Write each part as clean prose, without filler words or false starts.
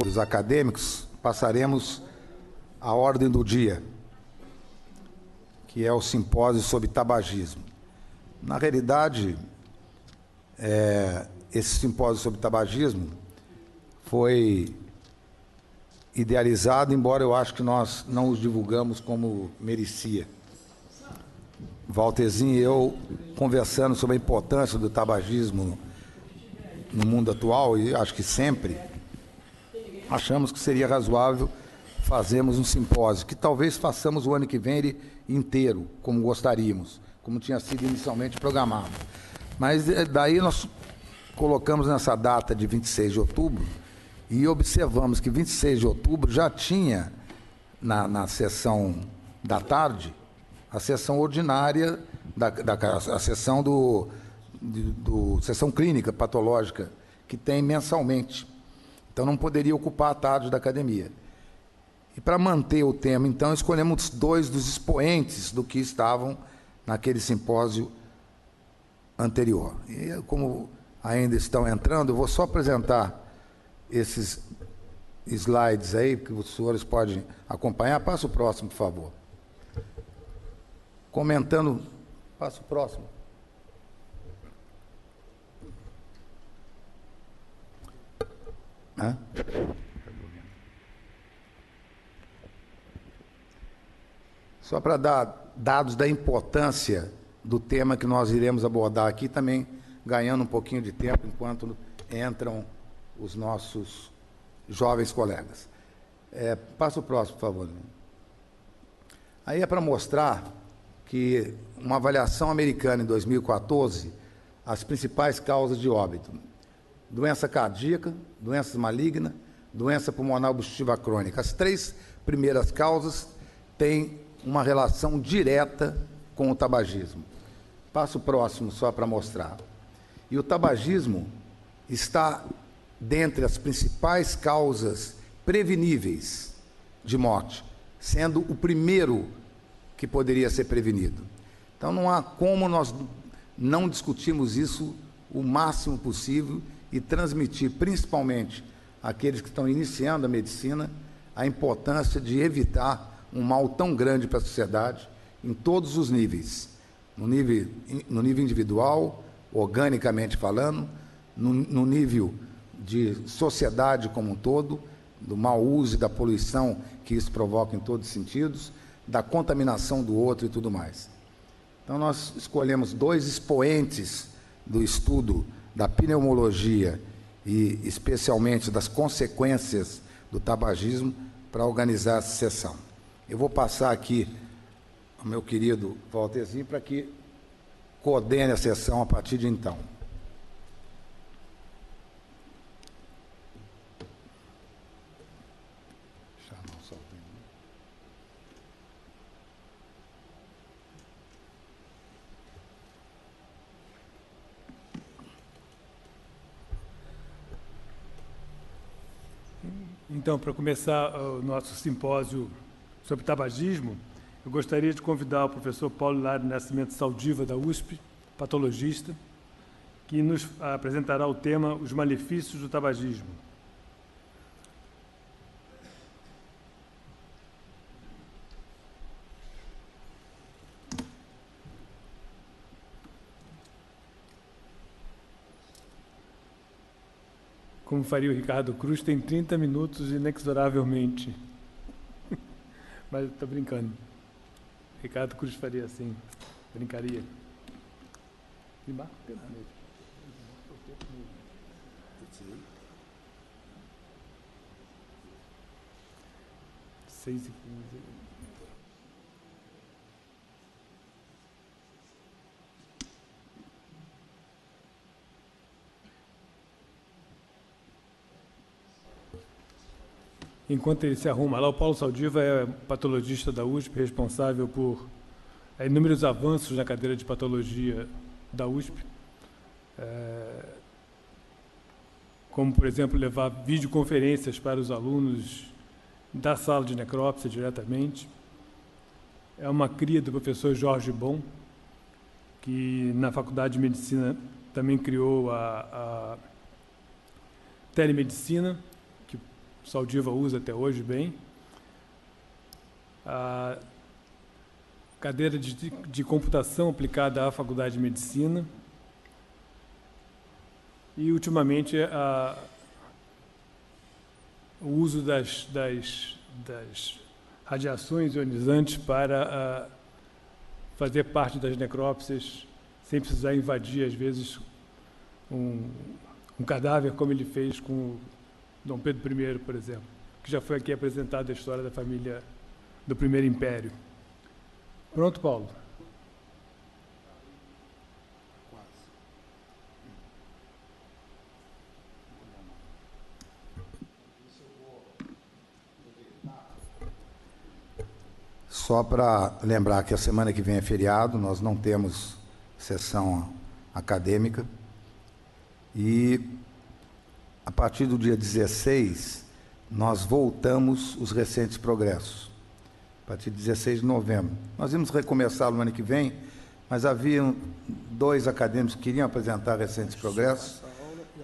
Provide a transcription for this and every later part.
dos acadêmicos, passaremos à ordem do dia, que é o simpósio sobre tabagismo. Na realidade, esse simpósio sobre tabagismo foi idealizado, embora eu acho que nós não os divulgamos como merecia. Walterzinho e eu, conversando sobre a importância do tabagismo no mundo atual, e acho que sempre, achamos que seria razoável fazermos um simpósio, que talvez façamos o ano que vem ele inteiro, como gostaríamos, como tinha sido inicialmente programado. Mas daí nós colocamos nessa data de 26 de outubro e observamos que 26 de outubro já tinha, na sessão da tarde, a sessão ordinária, a sessão sessão clínica patológica, que tem mensalmente. Então, não poderia ocupar a tarde da academia. E, para manter o tema, então, escolhemos 2 dos expoentes do que estavam naquele simpósio anterior. E, como ainda estão entrando, eu vou só apresentar esses slides aí, que os senhores podem acompanhar. Passa o próximo, por favor. Comentando... Passa o próximo. Só para dar dados da importância do tema que nós iremos abordar aqui, também ganhando um pouquinho de tempo enquanto entram os nossos jovens colegas. Passa o próximo, por favor. Aí é para mostrar que uma avaliação americana em 2014, as principais causas de óbito: doença cardíaca, doença maligna, doença pulmonar obstrutiva crônica. As 3 primeiras causas têm uma relação direta com o tabagismo. Passo o próximo só para mostrar. E o tabagismo está dentre as principais causas preveníveis de morte, sendo o primeiro que poderia ser prevenido. Então, não há como nós não discutirmos isso o máximo possível e transmitir, principalmente àqueles que estão iniciando a medicina, a importância de evitar um mal tão grande para a sociedade, em todos os níveis, no nível individual, organicamente falando, no nível de sociedade como um todo, do mau uso e da poluição que isso provoca em todos os sentidos, da contaminação do outro e tudo mais. Então, nós escolhemos 2 expoentes do estudo da pneumologia e, especialmente, das consequências do tabagismo para organizar essa sessão. Eu vou passar aqui ao meu querido Walterzinho para que coordene a sessão a partir de então. Então, para começar o nosso simpósio sobre tabagismo, eu gostaria de convidar o professor Paulo Hilário Nascimento Saldiva, da USP, patologista, que nos apresentará o tema Os Malefícios do Tabagismo. Como faria o Ricardo Cruz, tem 30 minutos inexoravelmente. Mas estou brincando. Ricardo Cruz faria assim, brincaria. E marca o tempo mesmo. 6h15. Enquanto ele se arruma lá, o Paulo Saldiva é patologista da USP, responsável por inúmeros avanços na cadeira de patologia da USP, como, por exemplo, levar videoconferências para os alunos da sala de necrópsia diretamente. É uma cria do professor Jorge Bon, que na Faculdade de Medicina também criou a telemedicina, que Saldiva usa até hoje bem. A cadeira de computação aplicada à Faculdade de Medicina. E, ultimamente, o uso das radiações ionizantes para fazer parte das necrópsias, sem precisar invadir, às vezes, um cadáver, como ele fez com o Dom Pedro I, por exemplo, que já foi aqui apresentada a história da família do Primeiro Império. Pronto, Paulo? Só para lembrar que a semana que vem é feriado, nós não temos sessão acadêmica. E, a partir do dia 16, nós voltamos os recentes progressos. A partir de 16 de novembro. Nós íamos recomeçar no ano que vem, mas havia 2 acadêmicos que queriam apresentar recentes progressos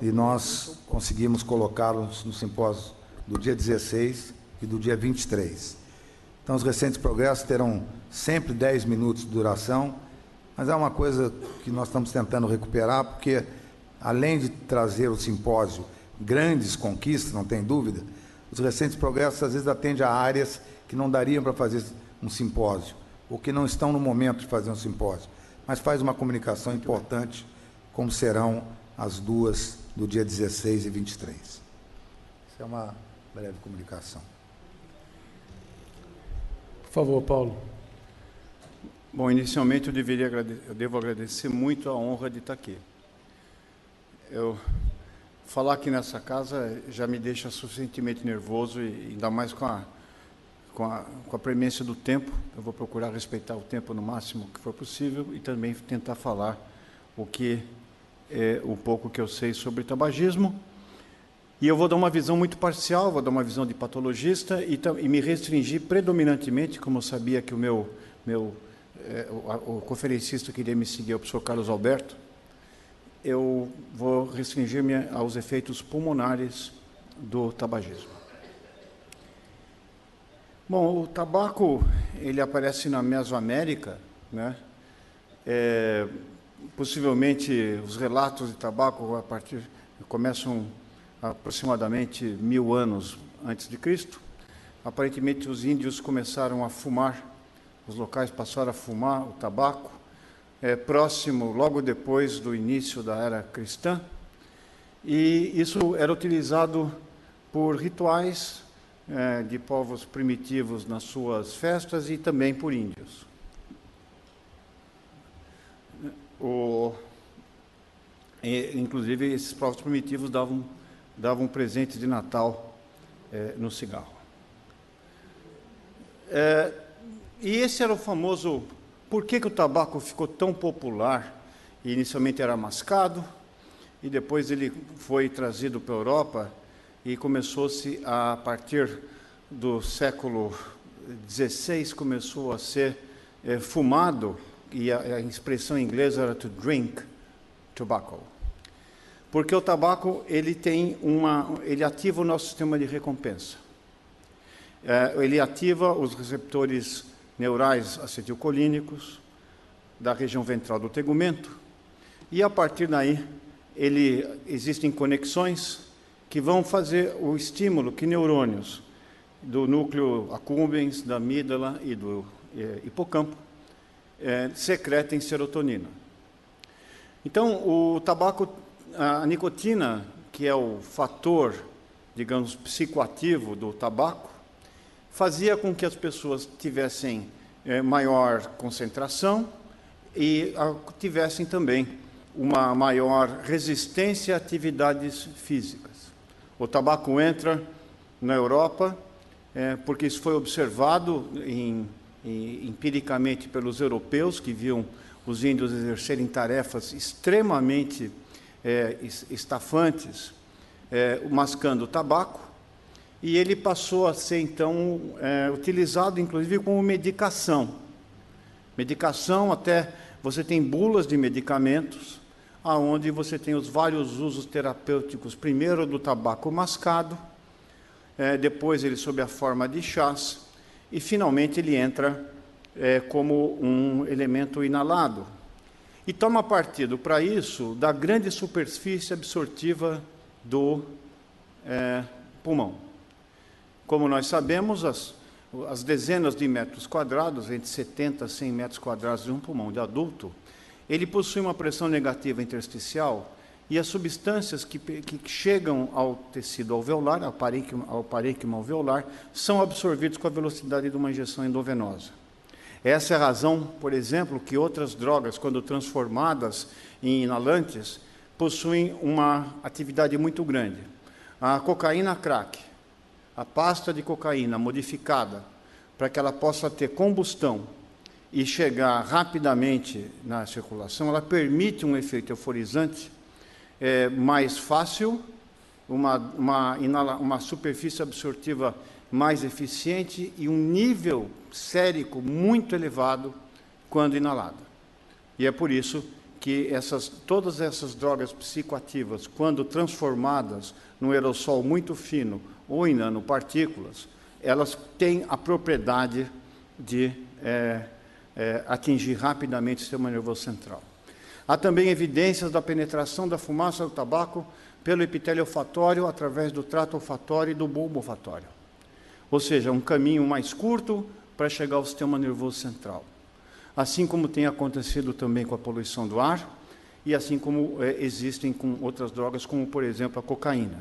e nós conseguimos colocá-los no simpósio do dia 16 e do dia 23. Então, os recentes progressos terão sempre 10 minutos de duração, mas é uma coisa que nós estamos tentando recuperar, porque, além de trazer o simpósio grandes conquistas, não tem dúvida, os recentes progressos, às vezes, atendem a áreas que não dariam para fazer um simpósio, ou que não estão no momento de fazer um simpósio, mas faz uma comunicação importante, como serão as 2 do dia 16 e 23. Isso é uma breve comunicação. Por favor, Paulo. Bom, inicialmente eu devo agradecer muito a honra de estar aqui. Falar aqui nessa casa já me deixa suficientemente nervoso, e ainda mais com a premência do tempo. Eu vou procurar respeitar o tempo no máximo que for possível e também tentar falar o pouco que eu sei sobre tabagismo. E eu vou dar uma visão muito parcial, vou dar uma visão de patologista e me restringir predominantemente, como eu sabia que o conferencista queria me seguir, o professor Carlos Alberto, eu vou restringir-me aos efeitos pulmonares do tabagismo. Bom, o tabaco, ele aparece na Mesoamérica, né? Possivelmente os relatos de tabaco começam aproximadamente 1000 anos antes de Cristo. Aparentemente os índios começaram a fumar, os locais passaram a fumar o tabaco, próximo, logo depois do início da era cristã, e isso era utilizado por rituais de povos primitivos nas suas festas e também por índios. Inclusive, esses povos primitivos davam presente de Natal no cigarro. E esse era o famoso... Por que o tabaco ficou tão popular? E inicialmente era mascado, e depois ele foi trazido para a Europa, e começou-se, a partir do século XVI, começou a ser fumado, e a expressão inglesa era to drink tobacco. Porque o tabaco, ele ativa o nosso sistema de recompensa. Ele ativa os receptores neurais acetilcolínicos da região ventral do tegumento, e a partir daí existem conexões que vão fazer o estímulo que neurônios do núcleo accumbens, da amígdala e do hipocampo secretem serotonina. Então, o tabaco, a nicotina, que é o fator, digamos, psicoativo do tabaco, fazia com que as pessoas tivessem maior concentração e tivessem também uma maior resistência a atividades físicas. O tabaco entra na Europa, porque isso foi observado empiricamente pelos europeus, que viam os índios exercerem tarefas extremamente estafantes, mascando tabaco, e ele passou a ser, então, utilizado, inclusive, como medicação. Medicação, até você tem bulas de medicamentos, aonde você tem os vários usos terapêuticos, primeiro do tabaco mascado, depois ele sob a forma de chás, e finalmente ele entra como um elemento inalado. E toma partido, para isso, da grande superfície absortiva do pulmão. Como nós sabemos, as dezenas de metros quadrados, entre 70 a 100 metros quadrados de um pulmão de adulto, ele possui uma pressão negativa intersticial, e as substâncias que chegam ao tecido alveolar, ao parênquima alveolar, são absorvidas com a velocidade de uma injeção endovenosa. Essa é a razão, por exemplo, que outras drogas, quando transformadas em inalantes, possuem uma atividade muito grande. A cocaína crack, a pasta de cocaína modificada, para que ela possa ter combustão e chegar rapidamente na circulação, ela permite um efeito euforizante mais fácil, uma superfície absortiva mais eficiente e um nível sérico muito elevado quando inalada. E é por isso que todas essas drogas psicoativas, quando transformadas num aerossol muito fino ou em nanopartículas, elas têm a propriedade de atingir rapidamente o sistema nervoso central. Há também evidências da penetração da fumaça do tabaco pelo epitélio olfatório através do trato olfatório e do bulbo olfatório. Ou seja, um caminho mais curto para chegar ao sistema nervoso central. Assim como tem acontecido também com a poluição do ar, e assim como existem com outras drogas, como, por exemplo, a cocaína.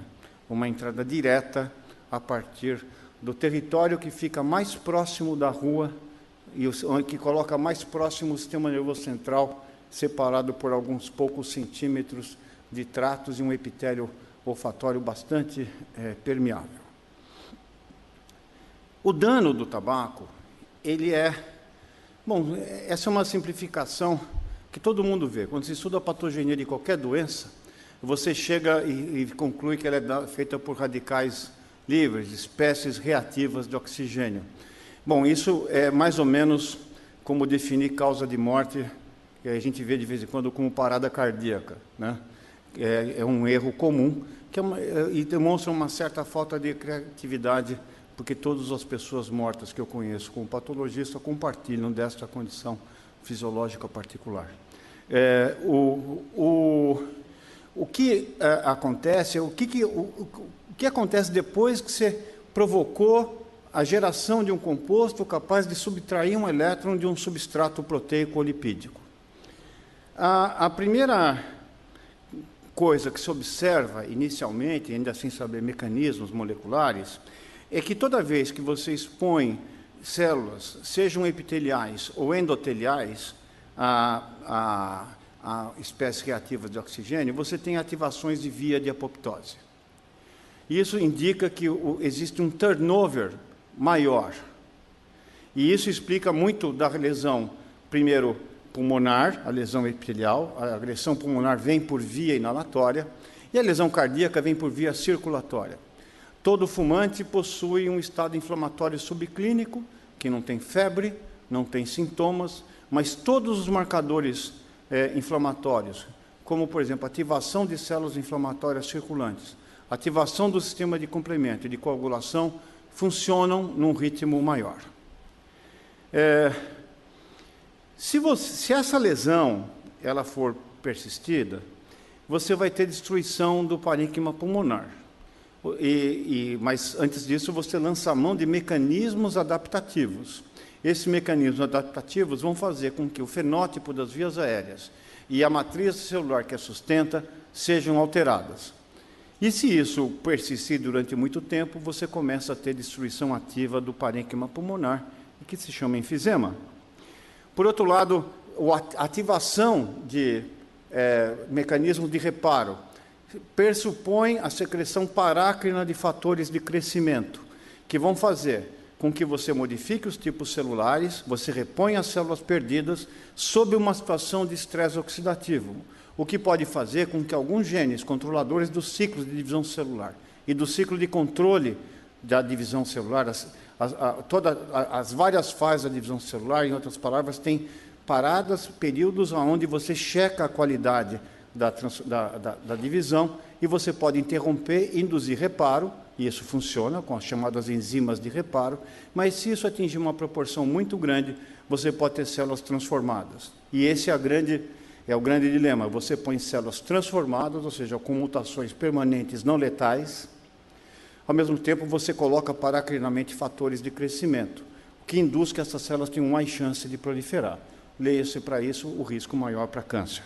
Uma entrada direta a partir do território que fica mais próximo da rua e que coloca mais próximo o sistema nervoso central, separado por alguns poucos centímetros de tratos e um epitélio olfatório bastante permeável. O dano do tabaco, ele bom, essa é uma simplificação que todo mundo vê. Quando se estuda a patogenia de qualquer doença, você chega e conclui que ela é feita por radicais livres, espécies reativas de oxigênio. Bom, isso é mais ou menos como definir causa de morte, que a gente vê de vez em quando como parada cardíaca, né? É um erro comum e demonstra uma certa falta de criatividade, porque todas as pessoas mortas que eu conheço como patologista compartilham desta condição fisiológica particular. O que acontece, o que acontece depois que você provocou a geração de um composto capaz de subtrair um elétron de um substrato proteico ou lipídico? A primeira coisa que se observa inicialmente, ainda sem saber mecanismos moleculares, é que toda vez que você expõe células, sejam epiteliais ou endoteliais, a espécies reativas de oxigênio, você tem ativações de via de apoptose. Isso indica que existe um turnover maior. E isso explica muito da lesão, primeiro, pulmonar, a lesão epitelial. A lesão pulmonar vem por via inalatória, e a lesão cardíaca vem por via circulatória. Todo fumante possui um estado inflamatório subclínico, que não tem febre, não tem sintomas, mas todos os marcadores inflamatórios, como, por exemplo, ativação de células inflamatórias circulantes, ativação do sistema de complemento e de coagulação, funcionam num ritmo maior. Se essa lesão ela for persistida, você vai ter destruição do parênquima pulmonar. Mas, antes disso, você lança a mão de mecanismos adaptativos. Esses mecanismos adaptativos vão fazer com que o fenótipo das vias aéreas e a matriz celular que a sustenta sejam alteradas. E se isso persistir durante muito tempo, você começa a ter destruição ativa do parênquima pulmonar, que se chama enfisema. Por outro lado, a ativação de mecanismos de reparo pressupõe a secreção parácrina de fatores de crescimento, que vão fazer com que você modifique os tipos celulares, você reponha as células perdidas sob uma situação de estresse oxidativo, o que pode fazer com que alguns genes controladores dos ciclos de divisão celular e do ciclo de controle da divisão celular, as várias fases da divisão celular, em outras palavras, têm paradas, períodos onde você checa a qualidade da divisão, e você pode interromper, induzir reparo, e isso funciona com as chamadas enzimas de reparo, mas se isso atingir uma proporção muito grande, você pode ter células transformadas. E esse é o grande dilema. Você põe células transformadas, ou seja, com mutações permanentes não letais, ao mesmo tempo você coloca paracrinamente fatores de crescimento, o que induz que essas células tenham mais chance de proliferar. Leia-se para isso o risco maior para câncer.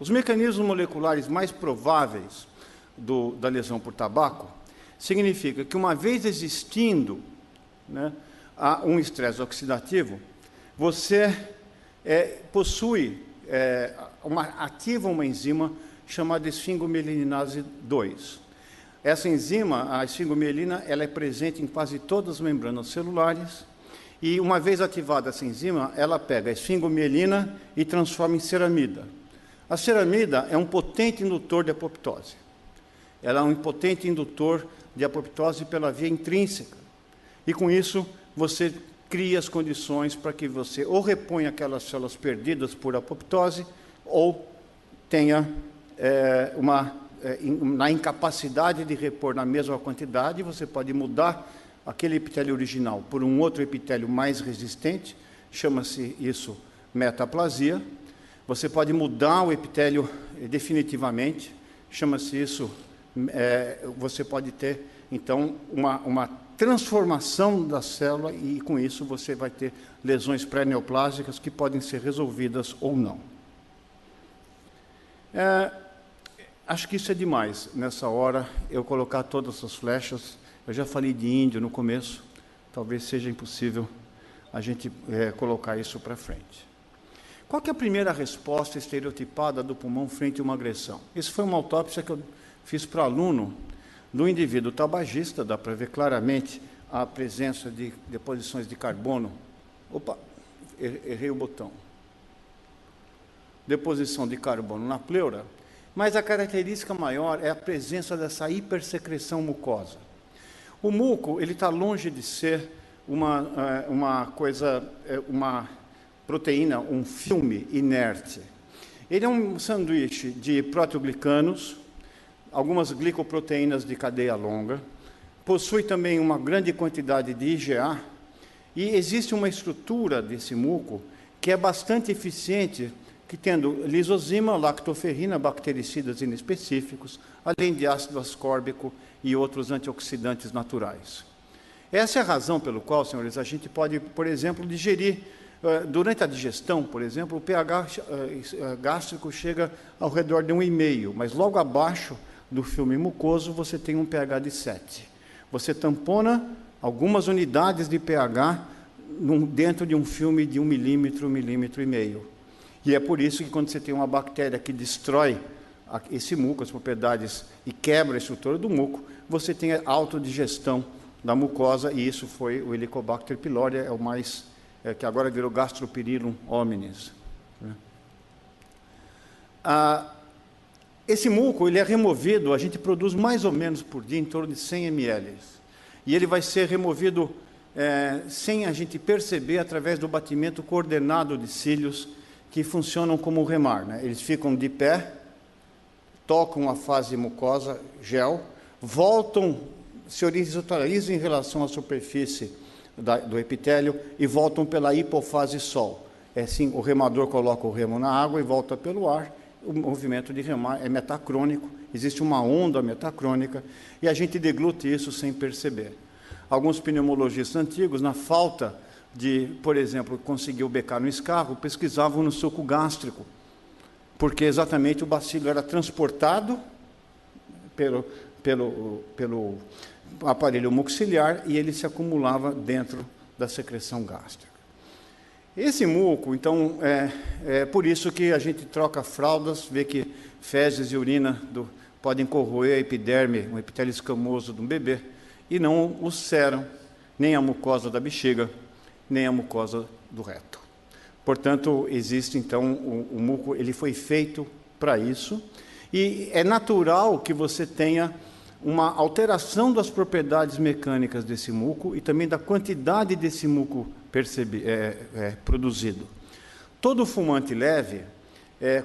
Os mecanismos moleculares mais prováveis da lesão por tabaco significa que, uma vez existindo, né, um estresse oxidativo, você ativa uma enzima chamada esfingomielinase 2. Essa enzima, a esfingomielina, ela é presente em quase todas as membranas celulares, e uma vez ativada essa enzima, ela pega a esfingomielina e transforma em ceramida. A ceramida é um potente indutor de apoptose. Ela é um potente indutor de apoptose pela via intrínseca. E com isso, você cria as condições para que você ou reponha aquelas células perdidas por apoptose, ou tenha na incapacidade de repor na mesma quantidade, você pode mudar aquele epitélio original por um outro epitélio mais resistente, chama-se isso metaplasia. Você pode mudar o epitélio definitivamente, chama-se isso, você pode ter, então, uma transformação da célula, e com isso você vai ter lesões pré-neoplásicas que podem ser resolvidas ou não. Acho que isso é demais, nessa hora, eu colocar todas as flechas. Eu já falei de índio no começo, talvez seja impossível a gente colocar isso para frente. Qual que é a primeira resposta estereotipada do pulmão frente a uma agressão? Isso foi uma autópsia que eu fiz para aluno do indivíduo tabagista, dá para ver claramente a presença de deposições de carbono. Opa, errei o botão. Deposição de carbono na pleura, mas a característica maior é a presença dessa hipersecreção mucosa. O muco, ele está longe de ser uma proteína, um filme inerte. Ele é um sanduíche de proteoglicanos, algumas glicoproteínas de cadeia longa, possui também uma grande quantidade de IgA, e existe uma estrutura desse muco que é bastante eficiente, que tendo lisozima, lactoferrina, bactericidas inespecíficos, além de ácido ascórbico e outros antioxidantes naturais. Essa é a razão pelo qual, senhores, a gente pode, por exemplo, digerir. Durante a digestão, por exemplo, o pH gástrico chega ao redor de 1,5, mas logo abaixo do filme mucoso você tem um pH de 7. Você tampona algumas unidades de pH dentro de um filme de 1 milímetro, 1,5 milímetros. E é por isso que, quando você tem uma bactéria que destrói esse muco, as propriedades, e quebra a estrutura do muco, você tem a autodigestão da mucosa, e isso foi o Helicobacter pylori, é o mais, que agora virou Gastropyrilum hominis. Esse muco, ele é removido, a gente produz mais ou menos por dia em torno de 100 ml. E ele vai ser removido sem a gente perceber, através do batimento coordenado de cílios, que funcionam como remar, né? Eles ficam de pé, tocam a fase mucosa, gel, voltam, se horizontalizam em relação à superfície do epitélio e voltam pela hipofase sol. É assim, o remador coloca o remo na água e volta pelo ar. O movimento de remar é metacrônico, existe uma onda metacrônica, e a gente deglute isso sem perceber. Alguns pneumologistas antigos, na falta de, por exemplo, conseguir o becar no escarro, pesquisavam no suco gástrico, porque exatamente o bacilo era transportado pelo aparelho mucociliar e ele se acumulava dentro da secreção gástrica. Esse muco, então, é por isso que a gente troca fraldas, vê que fezes e urina podem corroer a epiderme, o epitélio escamoso de um bebê, e não ulceram nem a mucosa da bexiga, nem a mucosa do reto. Portanto, existe, então, o muco, ele foi feito para isso, e é natural que você tenha uma alteração das propriedades mecânicas desse muco e também da quantidade desse muco produzido. todo fumante leve,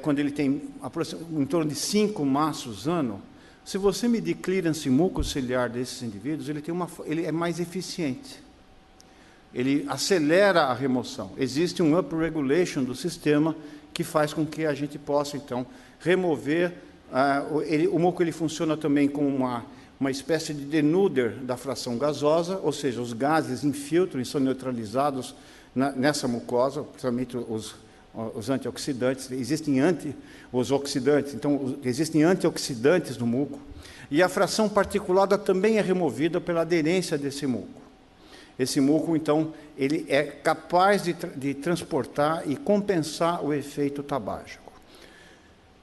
quando ele tem em torno de 5 maços ano, se você medir clearance mucociliar desses indivíduos, ele é mais eficiente. Ele acelera a remoção. Existe um upregulation do sistema que faz com que a gente possa, então, remover. O muco ele funciona também como uma espécie de denuder da fração gasosa, ou seja, os gases infiltram e são neutralizados nessa mucosa, principalmente os antioxidantes. Existem os oxidantes, então existem antioxidantes no muco, e a fração particulada também é removida pela aderência desse muco. Esse muco, então, ele é capaz de transportar e compensar o efeito tabágico.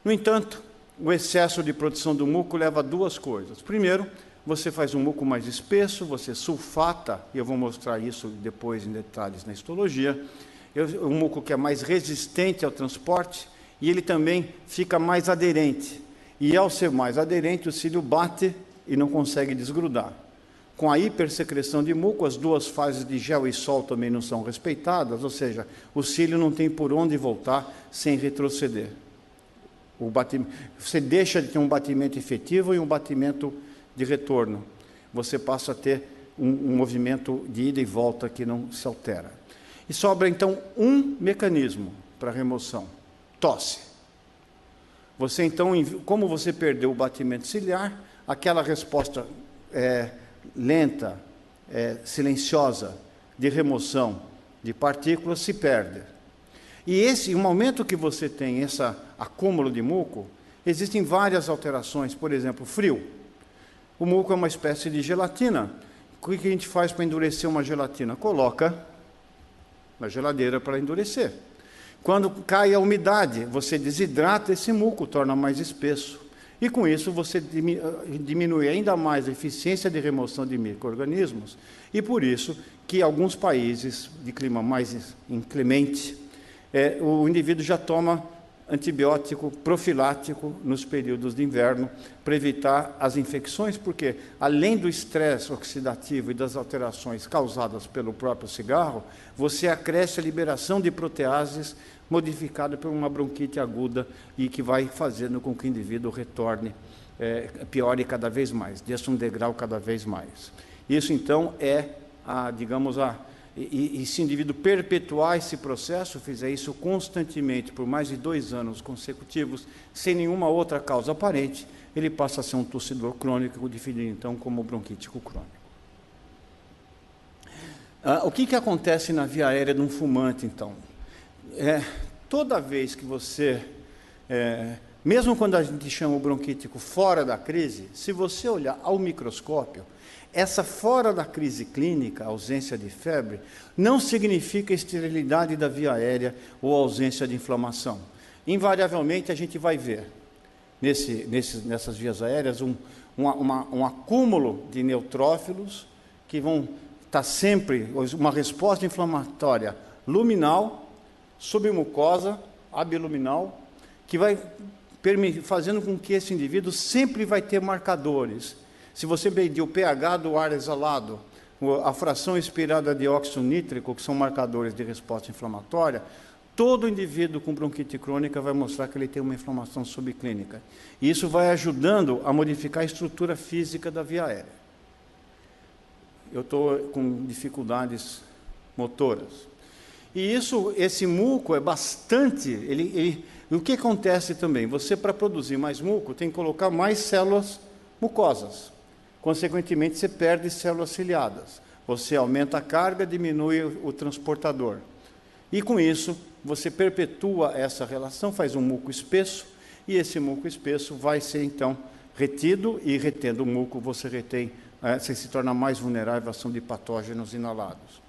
No entanto, o excesso de produção do muco leva a duas coisas. Primeiro, você faz um muco mais espesso, você sulfata, e eu vou mostrar isso depois em detalhes na histologia, um muco que é mais resistente ao transporte, e ele também fica mais aderente. E ao ser mais aderente, o cílio bate e não consegue desgrudar. Com a hipersecreção de muco, as duas fases de gel e sol também não são respeitadas, ou seja, o cílio não tem por onde voltar sem retroceder. Você deixa de ter um batimento efetivo e um batimento de retorno. Você passa a ter um movimento de ida e volta que não se altera. E sobra, então, um mecanismo para remoção: tosse. Você, então, como você perdeu o batimento ciliar, aquela resposta lenta, silenciosa, de remoção de partículas se perde. E no momento que você tem esse acúmulo de muco, existem várias alterações. Por exemplo, frio. O muco é uma espécie de gelatina. O que a gente faz para endurecer uma gelatina? Coloca na geladeira para endurecer. Quando cai a umidade, você desidrata esse muco, torna mais espesso. E com isso você diminui ainda mais a eficiência de remoção de micro-organismos. E por isso que alguns países de clima mais inclemente, o indivíduo já toma antibiótico profilático nos períodos de inverno para evitar as infecções, porque além do estresse oxidativo e das alterações causadas pelo próprio cigarro, você acresce a liberação de proteases modificada por uma bronquite aguda e que vai fazendo com que o indivíduo retorne, piore cada vez mais, desça um degrau cada vez mais. Isso, então, e se o indivíduo perpetuar esse processo, fizer isso constantemente por mais de 2 anos consecutivos, sem nenhuma outra causa aparente, ele passa a ser um tossidor crônico, definido então como bronquítico crônico. O que acontece na via aérea de um fumante, então? Toda vez que você, mesmo quando a gente chama o bronquítico fora da crise, se você olhar ao microscópio, essa fora da crise clínica, ausência de febre, não significa esterilidade da via aérea ou ausência de inflamação. Invariavelmente, a gente vai ver nessas vias aéreas um acúmulo de neutrófilos que vão estar sempre, uma resposta inflamatória luminal, submucosa, abiluminal, que vai fazendo com que esse indivíduo sempre vai ter marcadores. Se você medir o pH do ar exalado, a fração expirada de óxido nítrico, que são marcadores de resposta inflamatória, todo indivíduo com bronquite crônica vai mostrar que ele tem uma inflamação subclínica. E isso vai ajudando a modificar a estrutura física da via aérea. Eu estou com dificuldades motoras. E esse muco é bastante... o que acontece também? Você, para produzir mais muco, tem que colocar mais células mucosas. Consequentemente, você perde células ciliadas. Você aumenta a carga, diminui o transportador. E, com isso, você perpetua essa relação, faz um muco espesso, e esse muco espesso vai ser, então, retido, e retendo o muco, você se torna mais vulnerável à ação de patógenos inalados.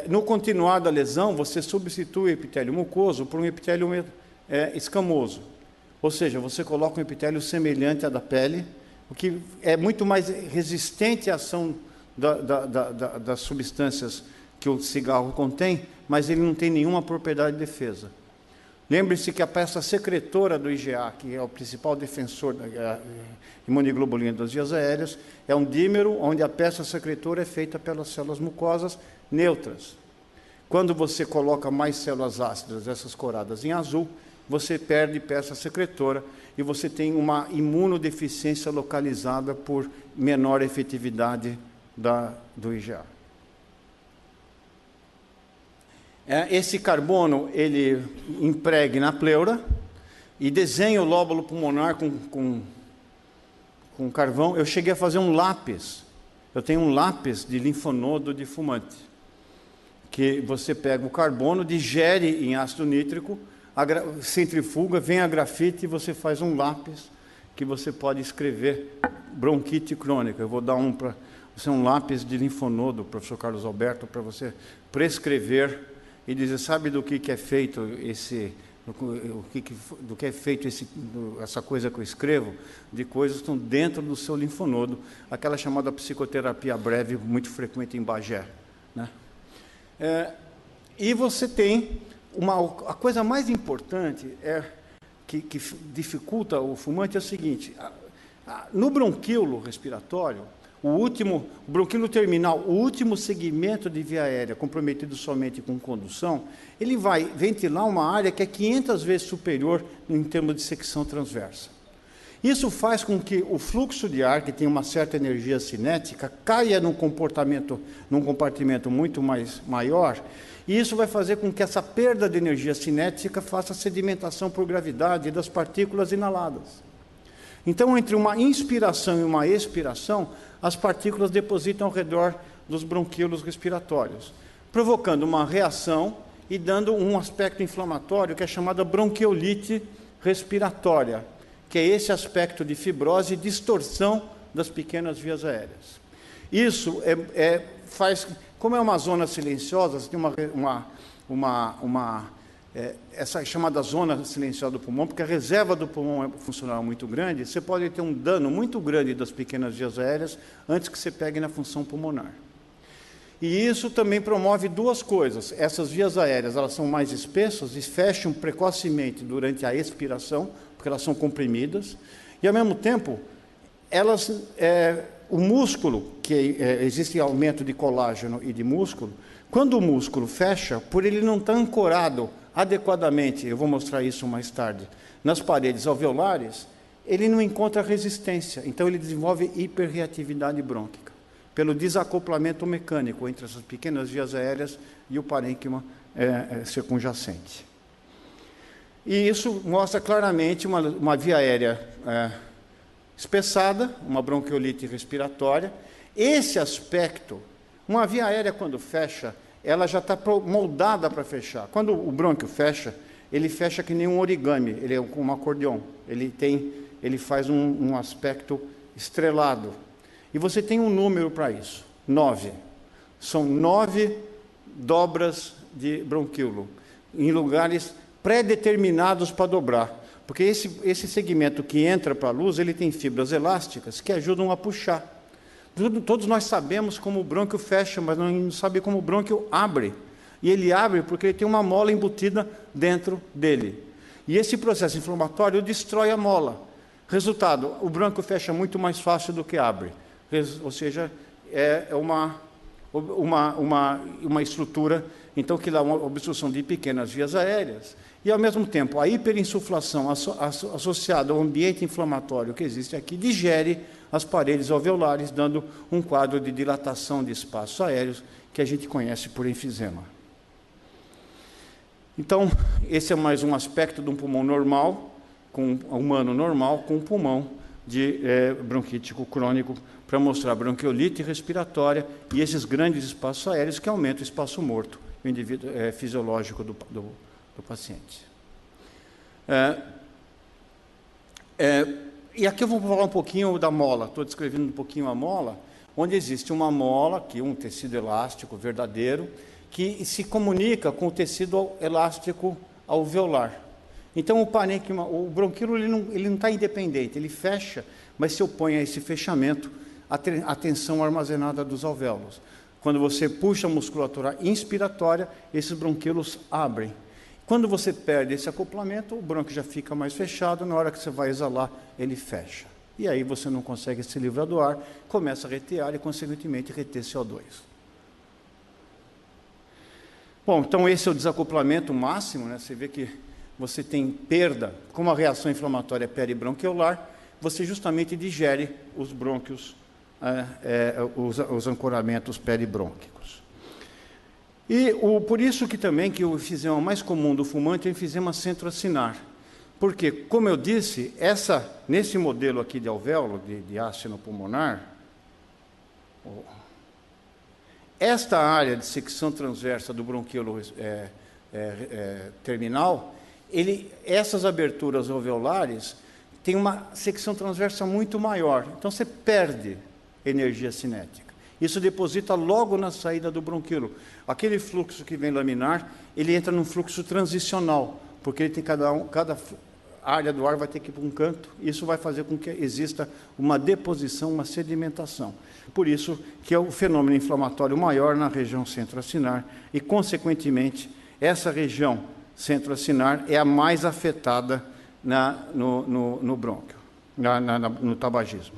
No continuar da lesão, você substitui o epitélio mucoso por um epitélio escamoso. Ou seja, você coloca um epitélio semelhante à da pele, o que é muito mais resistente à ação das substâncias que o cigarro contém, mas ele não tem nenhuma propriedade de defesa. Lembre-se que a peça secretora do IgA, que é o principal defensor da imunoglobulina das vias aéreas, é um dímero onde a peça secretora é feita pelas células mucosas neutras. Quando você coloca mais células ácidas, essas coradas em azul, você perde peça secretora e você tem uma imunodeficiência localizada por menor efetividade do IgA. Esse carbono, ele impregna a pleura e desenha o lóbulo pulmonar com carvão. Eu cheguei a fazer um lápis. Eu tenho um lápis de linfonodo de fumante, que você pega o carbono, digere em ácido nítrico, centrifuga, vem a grafite e você faz um lápis que você pode escrever bronquite crônica. Eu vou dar um lápis de linfonodo, professor Carlos Alberto, para você prescrever e dizer, sabe do que é feito essa coisa que eu escrevo? De coisas que estão dentro do seu linfonodo, aquela chamada psicoterapia breve, muito frequente em Bagé, né? E você tem a coisa mais importante que dificulta o fumante é o seguinte: no bronquíolo respiratório, o bronquíolo terminal, o último segmento de via aérea comprometido somente com condução, ele vai ventilar uma área que é 500 vezes superior em termos de secção transversa. Isso faz com que o fluxo de ar, que tem uma certa energia cinética, caia num compartimento muito maior, e isso vai fazer com que essa perda de energia cinética faça sedimentação por gravidade das partículas inaladas. Então, entre uma inspiração e uma expiração, as partículas depositam ao redor dos bronquíolos respiratórios, provocando uma reação e dando um aspecto inflamatório que é chamada bronquiolite respiratória, que é esse aspecto de fibrose e distorção das pequenas vias aéreas. Isso faz, como é uma zona silenciosa, você tem essa chamada zona silenciosa do pulmão, porque a reserva do pulmão é funcional muito grande, você pode ter um dano muito grande das pequenas vias aéreas antes que você pegue na função pulmonar. E isso também promove duas coisas. Essas vias aéreas, elas são mais espessas e fecham precocemente durante a expiração, porque elas são comprimidas, e ao mesmo tempo, o músculo, que existe aumento de colágeno e de músculo, quando o músculo fecha, por ele não estar ancorado adequadamente, eu vou mostrar isso mais tarde, nas paredes alveolares, ele não encontra resistência, então ele desenvolve hiperreatividade brônquica, pelo desacoplamento mecânico entre essas pequenas vias aéreas e o parênquima circunjacente. E isso mostra claramente uma via aérea espessada, uma bronquiolite respiratória. Esse aspecto, uma via aérea quando fecha, ela já está moldada para fechar. Quando o brônquio fecha, ele fecha que nem um origami, ele é como um acordeão, ele faz um aspecto estrelado. E você tem um número para isso, 9. São 9 dobras de bronquíolo, em lugares pré-determinados para dobrar. Porque esse segmento que entra para a luz, ele tem fibras elásticas que ajudam a puxar. Todos nós sabemos como o brônquio fecha, mas não sabemos como o brônquio abre. E ele abre porque ele tem uma mola embutida dentro dele. E esse processo inflamatório destrói a mola. Resultado, o brônquio fecha muito mais fácil do que abre. Ou seja, é uma estrutura, então, que dá uma obstrução de pequenas vias aéreas. E, ao mesmo tempo, a hiperinsuflação associada ao ambiente inflamatório que existe aqui digere as paredes alveolares, dando um quadro de dilatação de espaços aéreos que a gente conhece por enfisema. Então, esse é mais um aspecto de um pulmão normal, humano normal, com um pulmão de bronquítico crônico, para mostrar a bronquiolite respiratória e esses grandes espaços aéreos que aumentam o espaço morto, o indivíduo fisiológico do paciente. E aqui eu vou falar um pouquinho da mola, estou descrevendo um pouquinho a mola, onde existe uma mola, aqui um tecido elástico verdadeiro, que se comunica com o tecido elástico alveolar. Então, o bronquíolo ele não está independente, ele fecha, mas se opõe a esse fechamento à tensão armazenada dos alvéolos. Quando você puxa a musculatura inspiratória, esses bronquíolos abrem. Quando você perde esse acoplamento, o brônquio já fica mais fechado, na hora que você vai exalar, ele fecha. E aí você não consegue se livrar do ar, começa a reter ar e, consequentemente, reter CO2. Bom, então esse é o desacoplamento máximo, né? Você vê que você tem perda, como a reação inflamatória é peribronquiolar, você justamente digere os brônquios, os ancoramentos peribrônquicos. E por isso que também que o enfisema mais comum do fumante é o enfisema centroacinar. Porque, como eu disse, nesse modelo aqui de alvéolo, de ácido pulmonar, esta área de secção transversa do bronquíolo terminal, essas aberturas alveolares têm uma secção transversa muito maior. Então, você perde energia cinética. Isso deposita logo na saída do bronquíolo. Aquele fluxo que vem laminar, ele entra num fluxo transicional, porque ele tem cada área do ar vai ter que ir para um canto. Isso vai fazer com que exista uma deposição, uma sedimentação. Por isso que é o fenômeno inflamatório maior na região centroacinar e, consequentemente, essa região centroacinar é a mais afetada no brônquio, no tabagismo.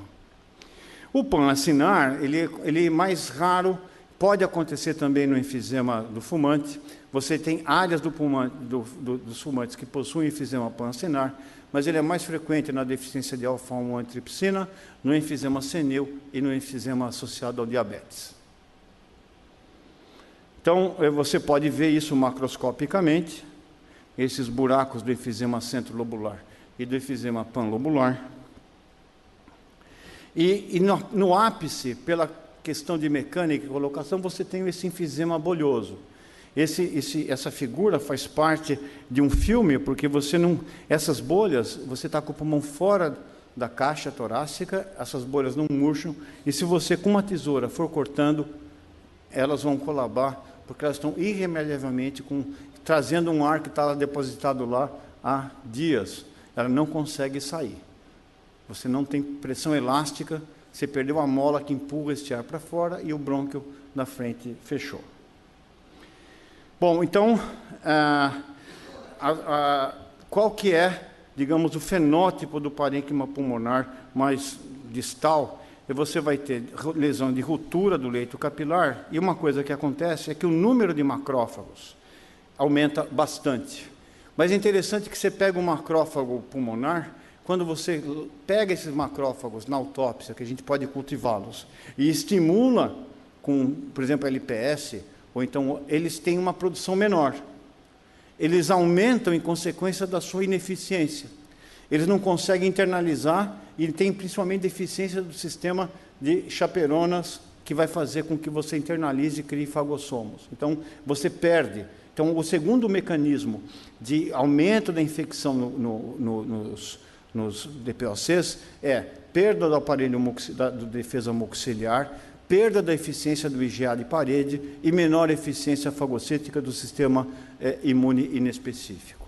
O panacinar, ele é mais raro, pode acontecer também no enfisema do fumante. Você tem áreas dos fumantes que possuem enfisema panacinar, mas ele é mais frequente na deficiência de alfa-1 antitripsina, no enfisema senil e no enfisema associado ao diabetes. Então, você pode ver isso macroscopicamente, esses buracos do enfisema centrolobular e do enfisema panlobular. E no ápice, pela questão de mecânica e colocação, você tem esse enfisema bolhoso. Essa figura faz parte de um filme, porque essas bolhas, você está com o pulmão fora da caixa torácica, essas bolhas não murcham, e se você com uma tesoura for cortando, elas vão colabar, porque elas estão irremediavelmente trazendo um ar que está depositado lá há dias. Ela não consegue sair. Você não tem pressão elástica, você perdeu a mola que empurra este ar para fora e o brônquio na frente fechou. Bom, então, qual que é, digamos, o fenótipo do parênquima pulmonar mais distal? Você vai ter lesão de ruptura do leito capilar, e uma coisa que acontece é que o número de macrófagos aumenta bastante. Mas é interessante que você pega um macrófago pulmonar, quando você pega esses macrófagos na autópsia, que a gente pode cultivá-los, e estimula com, por exemplo, LPS, ou então eles têm uma produção menor. Eles aumentam em consequência da sua ineficiência. Eles não conseguem internalizar e têm principalmente deficiência do sistema de chaperonas, que vai fazer com que você internalize e crie fagossomos. Então, você perde. Então, o segundo mecanismo de aumento da infecção nos DPOCs é perda do aparelho da defesa mucociliar, perda da eficiência do IgA de parede e menor eficiência fagocítica do sistema imune inespecífico.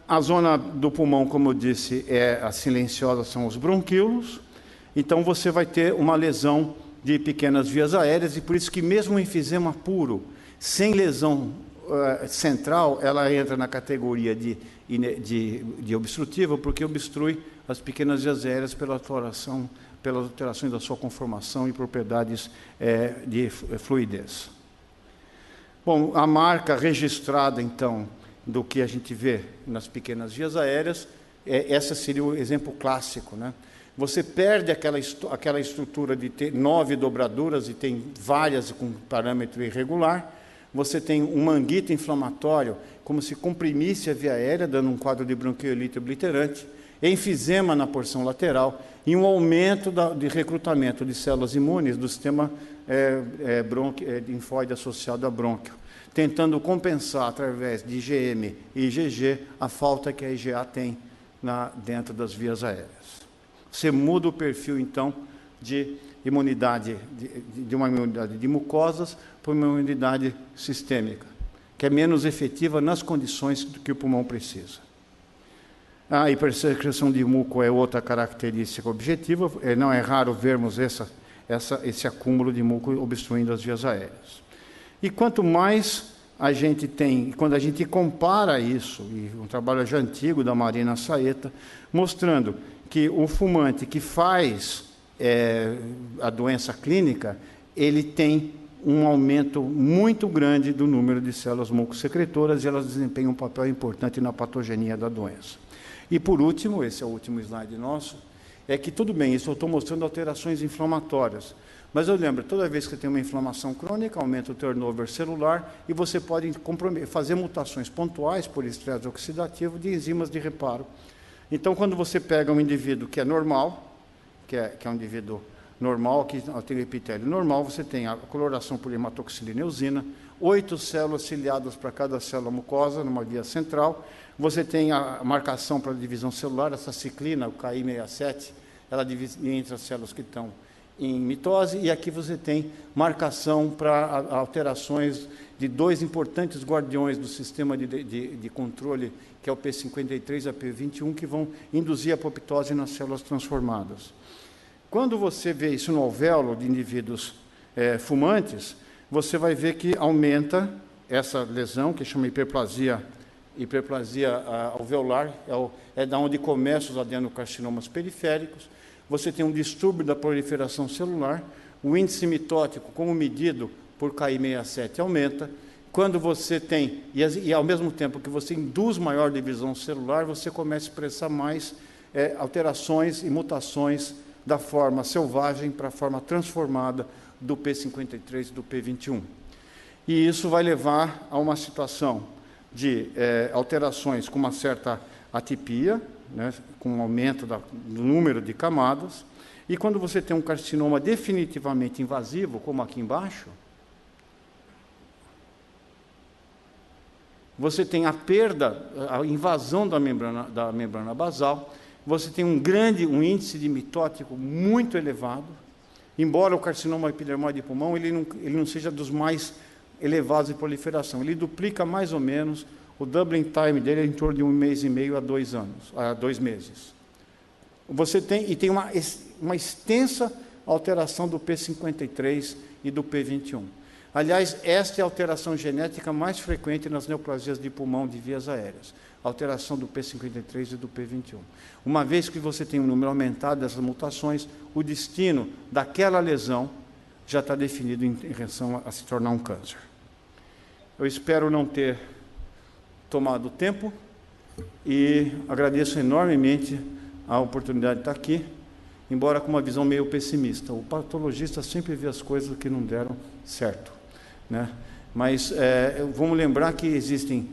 A zona do pulmão, como eu disse, a silenciosa são os bronquíolos, então você vai ter uma lesão de pequenas vias aéreas, e por isso que mesmo o enfisema puro, sem lesão central, ela entra na categoria de obstrutiva, porque obstrui as pequenas vias aéreas pelas alterações da sua conformação e propriedades de fluidez. Bom, a marca registrada, então, do que a gente vê nas pequenas vias aéreas, essa seria o exemplo clássico, né? Você perde aquela estrutura de ter 9 dobraduras e tem várias com parâmetro irregular. Você tem um manguito inflamatório, como se comprimisse a via aérea, dando um quadro de bronquiolite obliterante, enfisema na porção lateral e um aumento de recrutamento de células imunes do sistema linfóide associado a brônquio, tentando compensar através de IgM e IgG a falta que a IgA tem dentro das vias aéreas. Você muda o perfil, então, de imunidade, de uma imunidade de mucosas para uma imunidade sistêmica, que é menos efetiva nas condições que o pulmão precisa. A hipersecreção de muco é outra característica objetiva. Não é raro vermos esse acúmulo de muco obstruindo as vias aéreas. E quanto mais a gente tem, quando a gente compara isso, e um trabalho já antigo da Marina Saeta, mostrando que o fumante que faz a doença clínica, ele tem um aumento muito grande do número de células mucosecretoras, e elas desempenham um papel importante na patogenia da doença. E, por último, esse é o último slide nosso, é que, tudo bem, isso eu estou mostrando alterações inflamatórias, mas eu lembro, toda vez que você tem uma inflamação crônica, aumenta o turnover celular, e você pode fazer mutações pontuais por estresse oxidativo de enzimas de reparo. Então, quando você pega um indivíduo que é normal, que é um indivíduo normal, que tem epitélio normal, você tem a coloração por hematoxilina e eosina, 8 células ciliadas para cada célula mucosa, numa via central. Você tem a marcação para a divisão celular, essa ciclina, o KI67, ela divide entre as células que estão em mitose, e aqui você tem marcação para alterações de 2 importantes guardiões do sistema de controle, que é o P53 e a P21, que vão induzir a apoptose nas células transformadas. Quando você vê isso no alvéolo de indivíduos fumantes, você vai ver que aumenta essa lesão, que chama hiperplasia alveolar, é da onde começam os adenocarcinomas periféricos. Você tem um distúrbio da proliferação celular, o índice mitótico, como medido por KI67, aumenta. Quando você tem, e ao mesmo tempo que você induz maior divisão celular, você começa a expressar mais alterações e mutações da forma selvagem para a forma transformada do P53 e do P21. E isso vai levar a uma situação de alterações com uma certa atipia, né, com um aumento do número de camadas, e quando você tem um carcinoma definitivamente invasivo, como aqui embaixo, você tem a perda, a invasão da membrana basal, você tem um índice de mitótico muito elevado, embora o carcinoma epidermoide de pulmão ele não seja dos mais elevados de proliferação, ele duplica mais ou menos, o doubling time dele é em torno de 1 mês e meio a 2 meses. Você tem uma extensa alteração do P53 e do P21. Aliás, esta é a alteração genética mais frequente nas neoplasias de pulmão de vias aéreas, a alteração do P53 e do P21. Uma vez que você tem um número aumentado dessas mutações, o destino daquela lesão já está definido em relação a se tornar um câncer. Eu espero não ter tomado tempo e agradeço enormemente a oportunidade de estar aqui, embora com uma visão meio pessimista. O patologista sempre vê as coisas que não deram certo, né? Mas vamos lembrar que existem...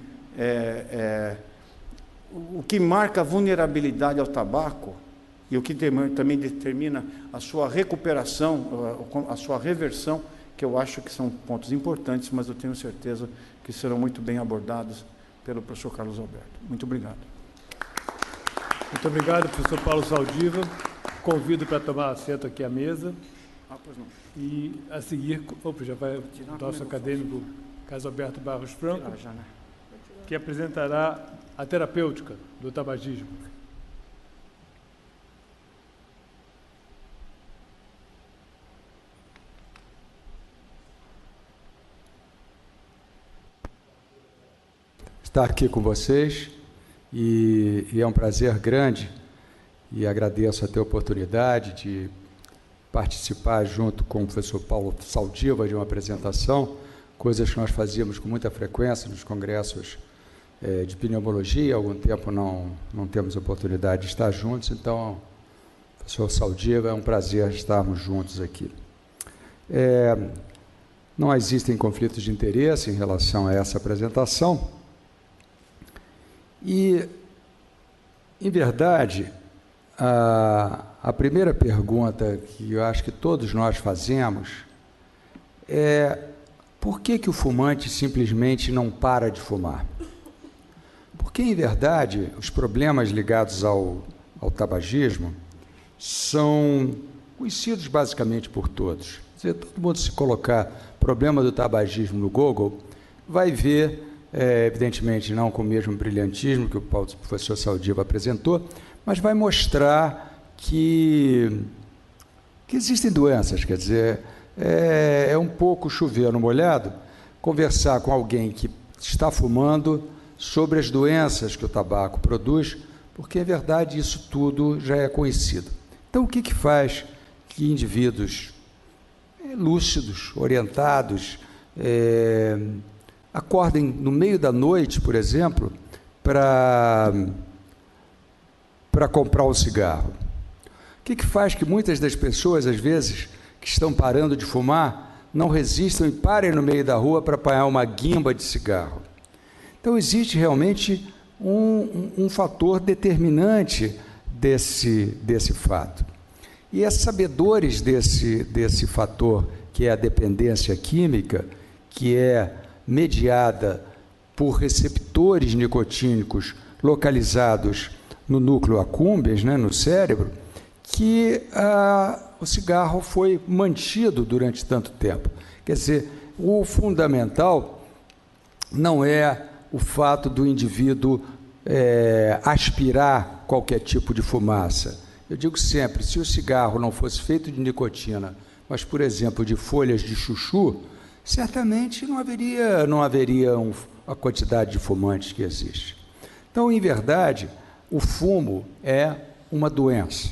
o que marca a vulnerabilidade ao tabaco e o que também determina a sua recuperação, a sua reversão, que eu acho que são pontos importantes, mas eu tenho certeza que serão muito bem abordados pelo professor Carlos Alberto. Muito obrigado. Muito obrigado, professor Paulo Saldiva. Convido para tomar assento aqui à mesa. Pois não. E, a seguir, já vai o nosso acadêmico Carlos Alberto Barros Franco, que apresentará a terapêutica do tabagismo. Estar aqui com vocês e é um prazer grande e agradeço a ter a oportunidade de participar junto com o professor Paulo Saldiva de uma apresentação, coisas que nós fazíamos com muita frequência nos congressos de pneumologia. Há algum tempo não temos a oportunidade de estar juntos, então, professor Saldiva, é um prazer estarmos juntos aqui. Não existem conflitos de interesse em relação a essa apresentação. E, em verdade, a primeira pergunta que eu acho que todos nós fazemos é: por que o fumante simplesmente não para de fumar? Porque, em verdade, os problemas ligados ao tabagismo são conhecidos basicamente por todos. Quer dizer, todo mundo, se colocar problema do tabagismo no Google, vai ver, evidentemente não com o mesmo brilhantismo que o professor Saldiva apresentou, mas vai mostrar que existem doenças. Quer dizer, é um pouco chover no molhado, conversar com alguém que está fumando sobre as doenças que o tabaco produz, porque, em verdade, isso tudo já é conhecido. Então, o que faz que indivíduos lúcidos, orientados, acordem no meio da noite, por exemplo, para comprar um cigarro. O que faz que muitas das pessoas, às vezes, que estão parando de fumar, não resistam e parem no meio da rua para apanhar uma guimba de cigarro? Então, existe realmente um fator determinante desse fato. E sabedores desse fator, que é a dependência química, que é mediada por receptores nicotínicos localizados no núcleo accumbens, né, no cérebro, que o cigarro foi mantido durante tanto tempo. Quer dizer, o fundamental não é o fato do indivíduo aspirar qualquer tipo de fumaça. Eu digo sempre, se o cigarro não fosse feito de nicotina, mas, por exemplo, de folhas de chuchu, certamente não haveria a quantidade de fumantes que existe. Então, em verdade, o fumo é uma doença.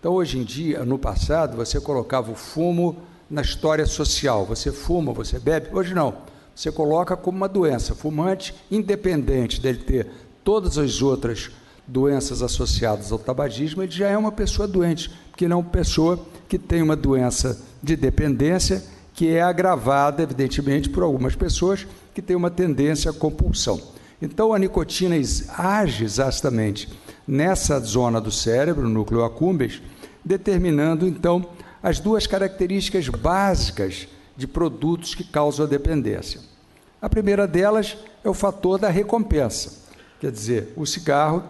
Então, hoje em dia, no passado, você colocava o fumo na história social. Você fuma, você bebe. Hoje não. Você coloca como uma doença. Fumante, independente dele ter todas as outras doenças associadas ao tabagismo, ele já é uma pessoa doente, porque não é uma pessoa que tem uma doença de dependência, que é agravada, evidentemente, por algumas pessoas que têm uma tendência à compulsão. Então, a nicotina age exatamente nessa zona do cérebro, no núcleo accumbens, determinando, então, as duas características básicas de produtos que causam a dependência. A primeira delas é o fator da recompensa. Quer dizer, o cigarro,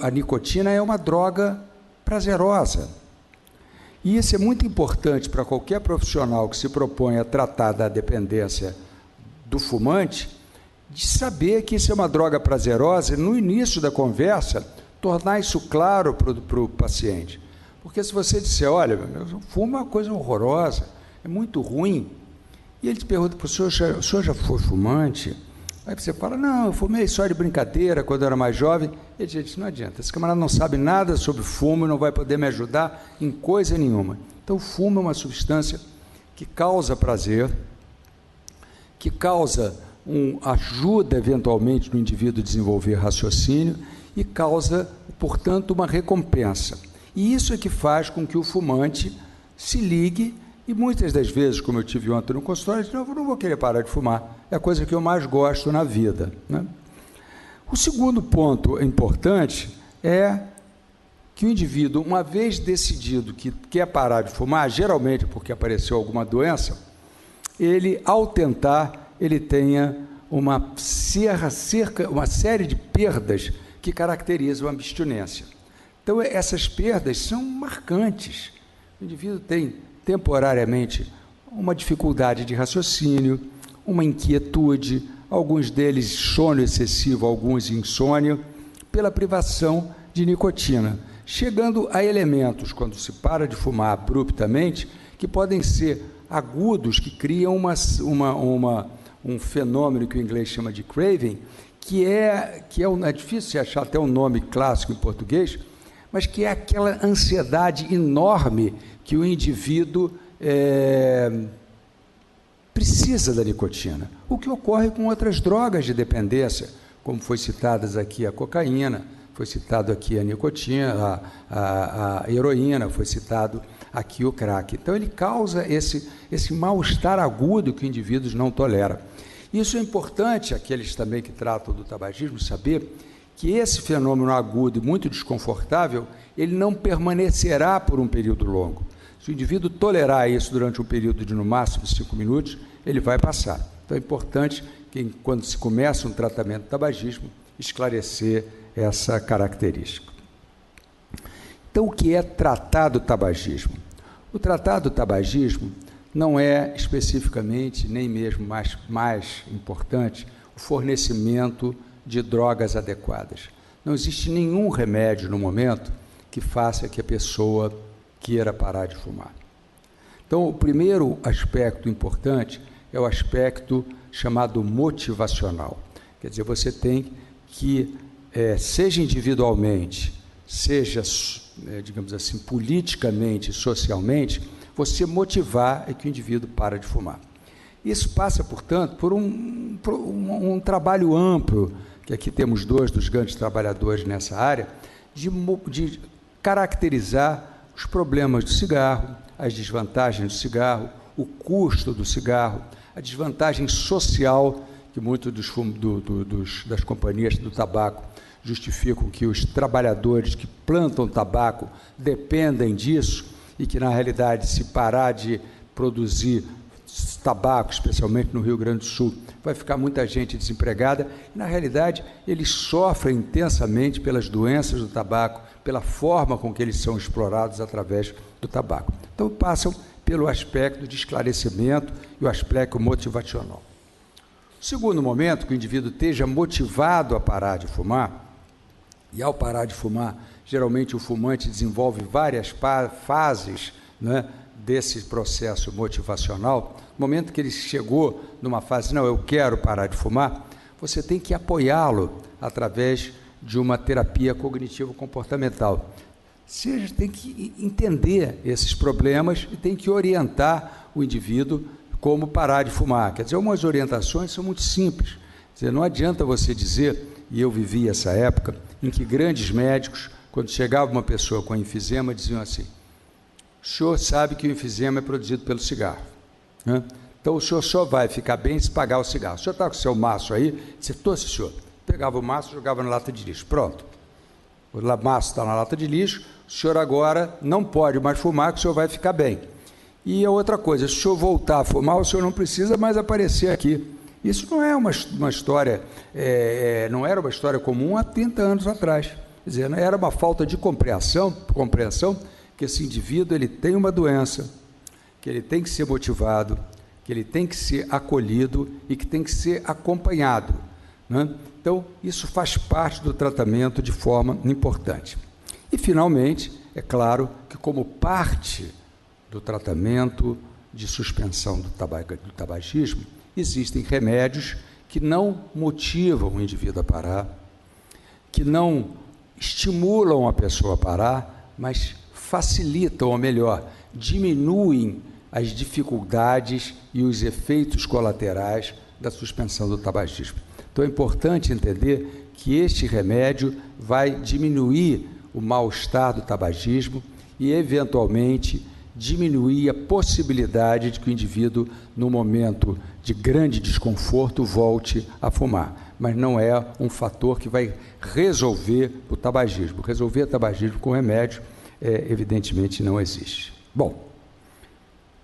a nicotina é uma droga prazerosa. E isso é muito importante para qualquer profissional que se propõe a tratar da dependência do fumante, de saber que isso é uma droga prazerosa e, no início da conversa, tornar isso claro para o paciente. Porque se você disser, olha, meu, fumo é uma coisa horrorosa, é muito ruim, e ele te pergunta para o senhor já foi fumante? Aí você fala, não, eu fumei só de brincadeira quando eu era mais jovem. Ele diz, não adianta, esse camarada não sabe nada sobre fumo e não vai poder me ajudar em coisa nenhuma. Então, o fumo é uma substância que causa prazer, que ajuda eventualmente no indivíduo a desenvolver raciocínio e causa, portanto, uma recompensa. E isso é que faz com que o fumante se ligue e muitas das vezes, como eu tive ontem no consultório, eu não vou querer parar de fumar, é a coisa que eu mais gosto na vida, né? O segundo ponto importante é que o indivíduo, uma vez decidido que quer parar de fumar, geralmente porque apareceu alguma doença, ele, ao tentar, ele tenha uma série de perdas que caracterizam a abstinência. Então, essas perdas são marcantes. O indivíduo tem, temporariamente, uma dificuldade de raciocínio, uma inquietude, alguns deles sono excessivo, alguns insônia, pela privação de nicotina, chegando a elementos, quando se para de fumar abruptamente, que podem ser agudos, que criam um fenômeno que o inglês chama de craving, que é difícil de achar até um nome clássico em português, mas que é aquela ansiedade enorme que o indivíduo precisa da nicotina, o que ocorre com outras drogas de dependência, como foi citadas aqui a cocaína, foi citado aqui a nicotina, a heroína, foi citado aqui o crack. Então, ele causa esse mal-estar agudo que o indivíduo não tolera. Isso é importante, aqueles também que tratam do tabagismo, saber que esse fenômeno agudo e muito desconfortável, ele não permanecerá por um período longo. Se o indivíduo tolerar isso durante um período de, no máximo, 5 minutos, ele vai passar. Então, é importante que, quando se começa um tratamento de tabagismo, esclarecer essa característica. Então, o que é tratar do tabagismo? O tratar do tabagismo não é especificamente, nem mesmo mais importante, o fornecimento de drogas adequadas. Não existe nenhum remédio no momento que faça que a pessoa queira parar de fumar. Então, o primeiro aspecto importante é o aspecto chamado motivacional. Quer dizer, você tem que, seja individualmente, seja, digamos assim, politicamente, socialmente, você motivar é que o indivíduo para de fumar. Isso passa, portanto, por um trabalho amplo, que aqui temos dois dos grandes trabalhadores nessa área, de caracterizar os problemas do cigarro, as desvantagens do cigarro, o custo do cigarro, a desvantagem social, que muitos das companhias do tabaco justificam que os trabalhadores que plantam tabaco dependem disso e que, na realidade, se parar de produzir tabaco, especialmente no Rio Grande do Sul, vai ficar muita gente desempregada. E, na realidade, eles sofrem intensamente pelas doenças do tabaco, pela forma com que eles são explorados através do tabaco. Então, passam pelo aspecto de esclarecimento e o aspecto motivacional. O segundo momento, que o indivíduo esteja motivado a parar de fumar, e ao parar de fumar, geralmente o fumante desenvolve várias fases, né, desse processo motivacional. No momento que ele chegou numa fase, não, eu quero parar de fumar, você tem que apoiá-lo através de uma terapia cognitivo-comportamental. Você tem que entender esses problemas e tem que orientar o indivíduo como parar de fumar. Quer dizer, umas orientações são muito simples. Quer dizer, não adianta você dizer, e eu vivi essa época, em que grandes médicos, quando chegava uma pessoa com enfisema, diziam assim: o senhor sabe que o enfisema é produzido pelo cigarro, né? Então o senhor só vai ficar bem se pagar o cigarro. O senhor está com o seu maço aí? Você trouxe, senhor? Pegava o maço e jogava na lata de lixo. Pronto. O maço está na lata de lixo, o senhor agora não pode mais fumar, que o senhor vai ficar bem. E a outra coisa, se o senhor voltar a fumar, o senhor não precisa mais aparecer aqui. Isso não é uma história, não era uma história comum há 30 anos atrás. Quer dizer, não era uma falta de compreensão que esse indivíduo ele tem uma doença, que ele tem que ser motivado, que ele tem que ser acolhido e que tem que ser acompanhado, né? Então, isso faz parte do tratamento de forma importante. E, finalmente, é claro que, como parte do tratamento de suspensão do tabagismo, existem remédios que não motivam o indivíduo a parar, que não estimulam a pessoa a parar, mas facilitam, ou melhor, diminuem as dificuldades e os efeitos colaterais da suspensão do tabagismo. Então, é importante entender que este remédio vai diminuir o mal-estar do tabagismo e, eventualmente, diminuir a possibilidade de que o indivíduo, no momento de grande desconforto, volte a fumar. Mas não é um fator que vai resolver o tabagismo. Resolver o tabagismo com remédio, evidentemente, não existe. Bom,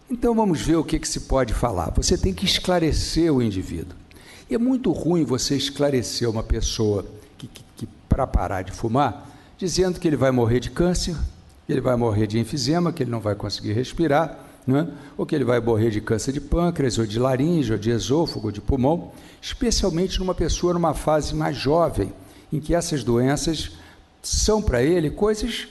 então vamos ver o que se pode falar. Você tem que esclarecer o indivíduo. E é muito ruim você esclarecer uma pessoa que para parar de fumar, dizendo que ele vai morrer de câncer, que ele vai morrer de enfisema, que ele não vai conseguir respirar, né? Ou que ele vai morrer de câncer de pâncreas, ou de laringe, ou de esôfago, ou de pulmão, especialmente numa pessoa numa fase mais jovem, em que essas doenças são para ele coisas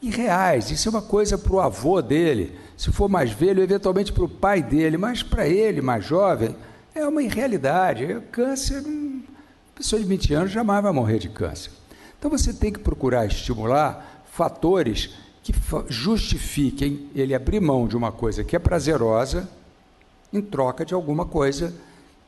irreais. Isso é uma coisa para o avô dele, se for mais velho, eventualmente para o pai dele, mas para ele, mais jovem, é uma irrealidade. Câncer, a pessoa de 20 anos jamais vai morrer de câncer. Então você tem que procurar estimular fatores que justifiquem ele abrir mão de uma coisa que é prazerosa em troca de alguma coisa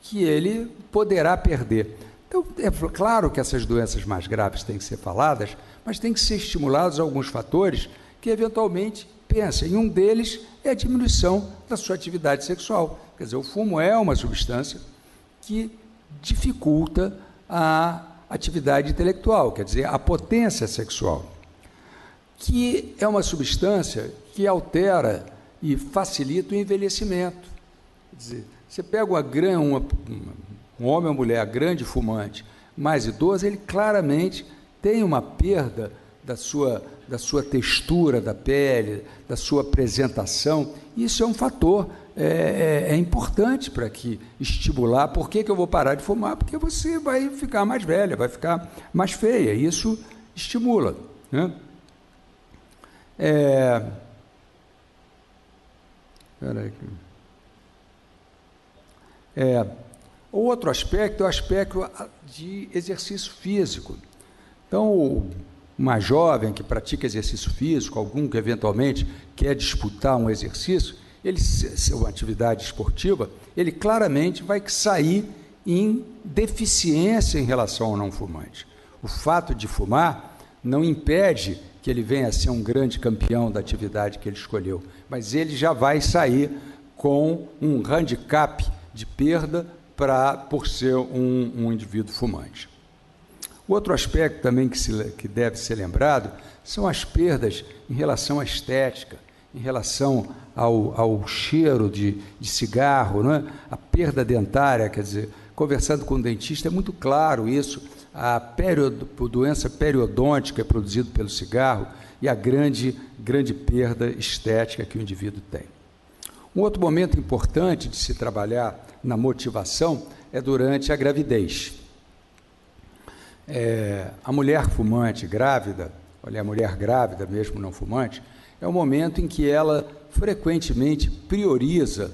que ele poderá perder. Então, é claro que essas doenças mais graves têm que ser faladas, mas tem que ser estimulados alguns fatores que, eventualmente, pensem. E um deles é a diminuição da sua atividade sexual. Quer dizer, o fumo é uma substância que dificulta a atividade intelectual, quer dizer, a potência sexual, que é uma substância que altera e facilita o envelhecimento. Quer dizer, você pega um homem ou mulher grande fumante, mais idoso, ele claramente tem uma perda da sua textura da pele, da sua apresentação. Isso é um fator importante para que estimular. Por que eu vou parar de fumar? Porque você vai ficar mais velha, vai ficar mais feia. Isso estimula, né? O outro aspecto é o aspecto de exercício físico. Então, uma jovem que pratica exercício físico, algum que eventualmente quer disputar um exercício, uma atividade esportiva, ele claramente vai sair em deficiência em relação ao não fumante. O fato de fumar não impede que ele venha a ser um grande campeão da atividade que ele escolheu, mas ele já vai sair com um handicap de perda por ser um indivíduo fumante. Outro aspecto também que deve ser lembrado são as perdas em relação à estética, em relação ao cheiro de cigarro, não é? A perda dentária, quer dizer, conversando com o dentista, é muito claro isso, a doença periodôntica é produzida pelo cigarro e a grande perda estética que o indivíduo tem. Um outro momento importante de se trabalhar na motivação é durante a gravidez. A mulher fumante grávida, a mulher grávida mesmo não fumante, é um momento em que ela frequentemente prioriza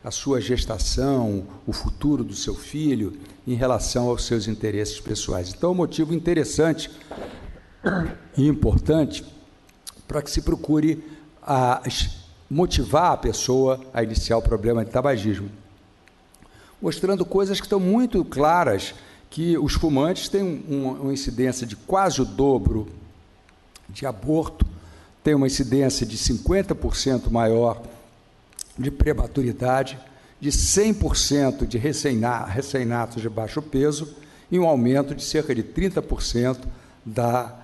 a sua gestação, o futuro do seu filho, em relação aos seus interesses pessoais. Então, é um motivo interessante e importante para que se procure motivar a pessoa a iniciar o problema de tabagismo, mostrando coisas que estão muito claras, que os fumantes têm uma incidência de quase o dobro de aborto, tem uma incidência de 50% maior de prematuridade, de 100% de recém-natos de baixo peso e um aumento de cerca de 30% da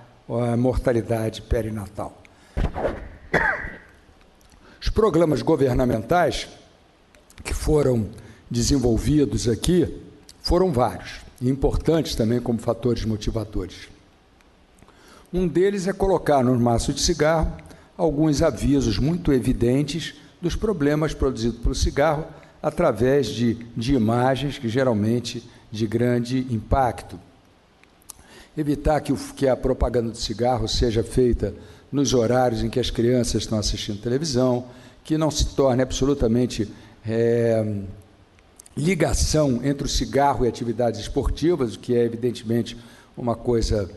mortalidade perinatal. Os programas governamentais que foram desenvolvidos aqui foram vários, e importantes também como fatores motivadores. Um deles é colocar no maço de cigarro alguns avisos muito evidentes dos problemas produzidos pelo cigarro através de imagens que geralmente de grande impacto. Evitar que a propaganda do cigarro seja feita nos horários em que as crianças estão assistindo televisão, que não se torne absolutamente ligação entre o cigarro e atividades esportivas, o que é evidentemente uma coisa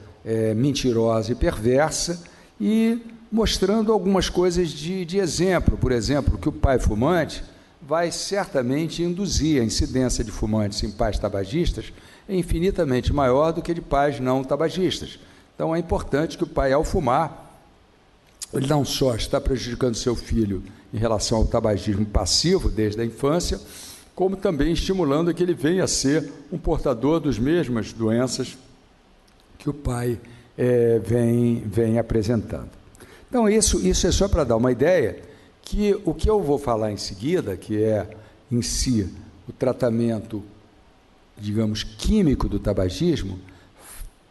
mentirosa e perversa, e mostrando algumas coisas de exemplo. Por exemplo, que o pai fumante vai certamente induzir a incidência de fumantes em pais tabagistas é infinitamente maior do que de pais não tabagistas. Então, é importante que o pai, ao fumar, ele não só está prejudicando seu filho em relação ao tabagismo passivo desde a infância, como também estimulando que ele venha a ser um portador das mesmas doenças que o pai vem apresentando. Então, isso é só para dar uma ideia que o que eu vou falar em seguida, que é, em si, o tratamento, digamos, químico do tabagismo,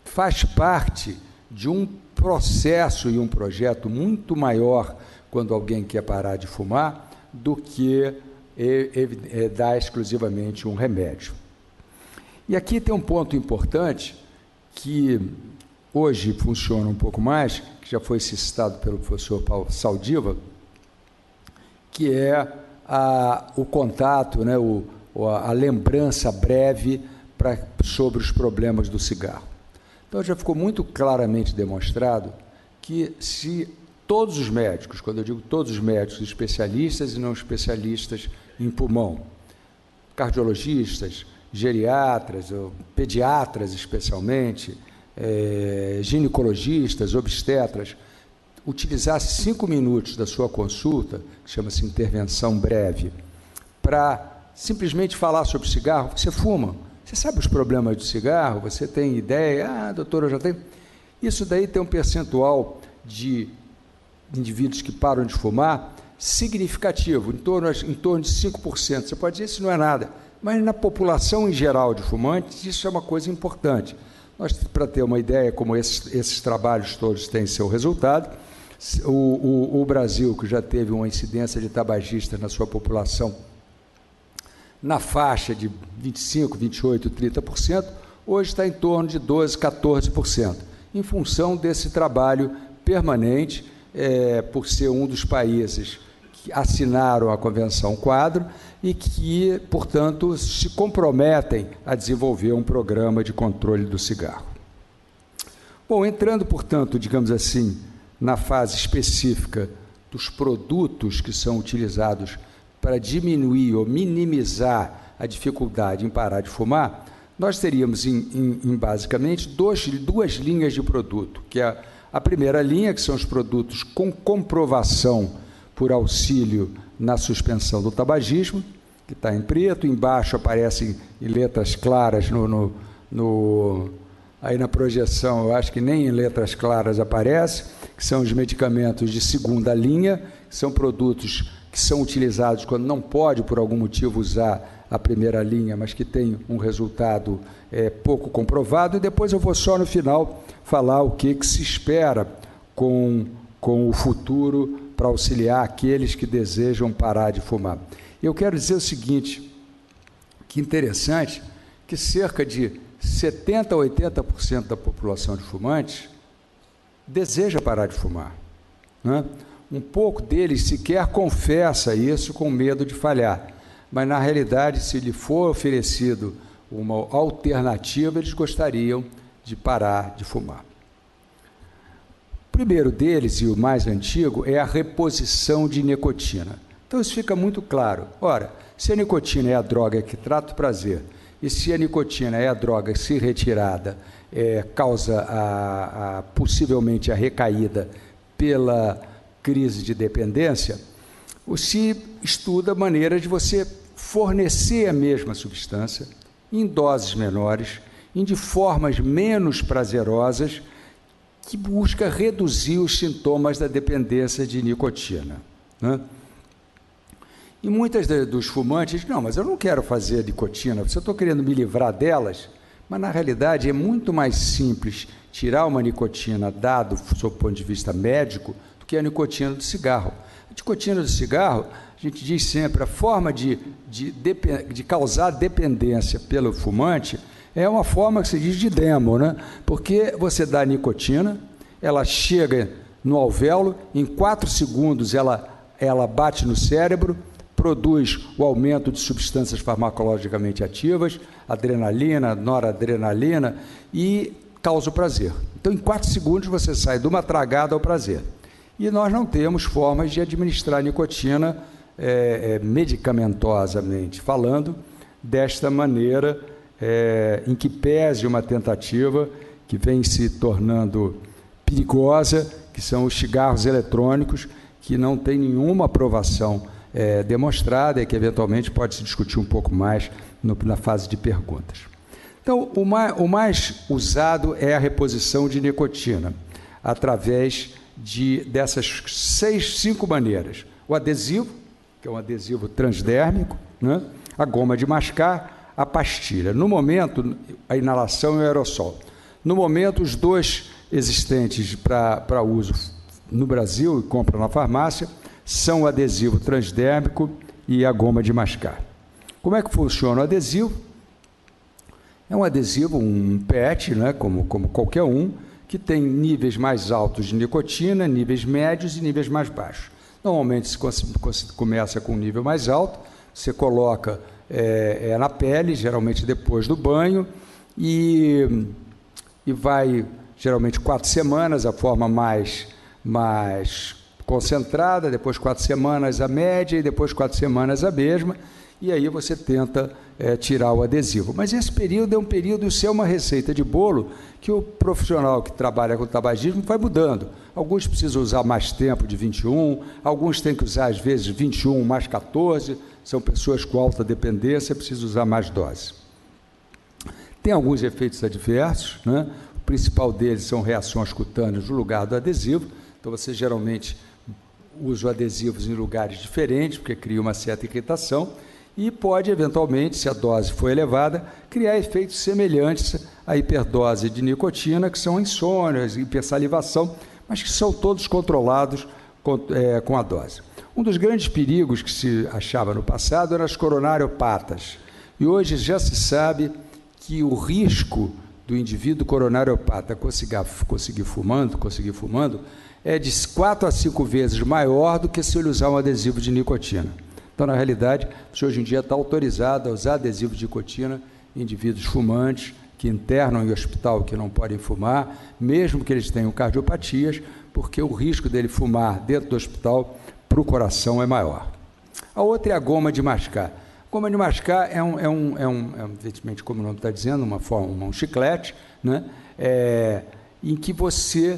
faz parte de um processo e um projeto muito maior quando alguém quer parar de fumar do que dar exclusivamente um remédio. E aqui tem um ponto importante que hoje funciona um pouco mais, que já foi citado pelo professor Paulo Saldiva, que é o contato, né, a lembrança breve sobre os problemas do cigarro. Então, já ficou muito claramente demonstrado que se todos os médicos, quando eu digo todos os médicos, especialistas e não especialistas em pulmão, cardiologistas, geriatras, pediatras especialmente, ginecologistas, obstetras, utilizasse 5 minutos da sua consulta, que chama-se intervenção breve, para simplesmente falar sobre cigarro. Você fuma? Você sabe os problemas do cigarro? Você tem ideia? Doutor, eu já tenho. Isso daí tem um percentual de indivíduos que param de fumar significativo, em torno de 5%. Você pode dizer que isso não é nada, mas na população em geral de fumantes, isso é uma coisa importante. Nós, para ter uma ideia como esses trabalhos todos têm seu resultado, o Brasil, que já teve uma incidência de tabagistas na sua população na faixa de 25%, 28%, 30%, hoje está em torno de 12%, 14%, em função desse trabalho permanente, por ser um dos países que assinaram a Convenção Quadro e que, portanto, se comprometem a desenvolver um programa de controle do cigarro. Bom, entrando, portanto, digamos assim, na fase específica dos produtos que são utilizados para diminuir ou minimizar a dificuldade em parar de fumar, nós teríamos, basicamente, duas linhas de produto, que é a primeira linha, que são os produtos com comprovação por auxílio na suspensão do tabagismo, que está em preto, embaixo aparecem em letras claras aí na projeção, eu acho que nem em letras claras aparece, que são os medicamentos de segunda linha, que são produtos que são utilizados quando não pode, por algum motivo, usar a primeira linha, mas que tem um resultado pouco comprovado, e depois eu vou só no final falar o que se espera com o futuro para auxiliar aqueles que desejam parar de fumar. Eu quero dizer o seguinte, que interessante, que cerca de 70% a 80% da população de fumantes deseja parar de fumar, né? Um pouco deles sequer confessa isso com medo de falhar, mas, na realidade, se lhe for oferecido uma alternativa, eles gostariam de parar de fumar. O primeiro deles, e o mais antigo, é a reposição de nicotina. Então, isso fica muito claro. Ora, se a nicotina é a droga que trata o prazer, e se a nicotina é a droga que, se retirada, causa possivelmente a recaída pela crise de dependência, se estuda maneiras de você fornecer a mesma substância em doses menores, de formas menos prazerosas, que busca reduzir os sintomas da dependência de nicotina, né? E muitas dos fumantes dizem, não, mas eu não quero fazer nicotina, se eu estou querendo me livrar delas, mas na realidade é muito mais simples tirar uma nicotina, dado sob o ponto de vista médico, do que a nicotina do cigarro. A nicotina do cigarro, a gente diz sempre, a forma de causar dependência pelo fumante é uma forma que se diz de demo, né? Porque você dá nicotina, ela chega no alvéolo, em 4 segundos ela bate no cérebro, produz o aumento de substâncias farmacologicamente ativas, adrenalina, noradrenalina, e causa o prazer. Então, em 4 segundos, você sai de uma tragada ao prazer. E nós não temos formas de administrar nicotina medicamentosamente falando, desta maneira, em que pese uma tentativa que vem se tornando perigosa, que são os cigarros eletrônicos, que não tem nenhuma aprovação demonstrada e que, eventualmente, pode se discutir um pouco mais na fase de perguntas. Então, o mais usado é a reposição de nicotina, através dessas 5 maneiras. O adesivo, que é um adesivo transdérmico, né? A goma de mascar, a pastilha. No momento, a inalação e o aerossol. No momento, os 2 existentes para uso no Brasil e compra na farmácia são o adesivo transdérmico e a goma de mascar. Como é que funciona o adesivo? É um adesivo, um PET, né, como qualquer um, que tem níveis mais altos de nicotina, níveis médios e níveis mais baixos. Normalmente se começa com um nível mais alto, você coloca na pele, geralmente depois do banho, e vai, geralmente, 4 semanas, a forma mais concentrada, depois 4 semanas a média e depois 4 semanas a mesma, e aí você tenta tirar o adesivo. Mas esse período é um período, isso é uma receita de bolo que o profissional que trabalha com tabagismo vai mudando. Alguns precisam usar mais tempo, de 21, alguns têm que usar, às vezes, 21 mais 14, são pessoas com alta dependência, precisam usar mais dose. Tem alguns efeitos adversos, né? O principal deles são reações cutâneas no lugar do adesivo, então você geralmente usa adesivos em lugares diferentes, porque cria uma certa irritação, e pode, eventualmente, se a dose for elevada, criar efeitos semelhantes à hiperdose de nicotina, que são insônias, hipersalivação, mas que são todos controlados com a dose. Um dos grandes perigos que se achava no passado eram as coronariopatas, e hoje já se sabe que o risco do indivíduo coronariopata conseguir fumando, é de 4 a 5 vezes maior do que se ele usar um adesivo de nicotina. Então, na realidade, você hoje em dia está autorizado a usar adesivo de nicotina em indivíduos fumantes que internam em hospital que não podem fumar, mesmo que eles tenham cardiopatias, porque o risco dele fumar dentro do hospital para o coração é maior. A outra é a goma de mascar. A goma de mascar evidentemente, como o nome está dizendo, um chiclete, né? Em que você,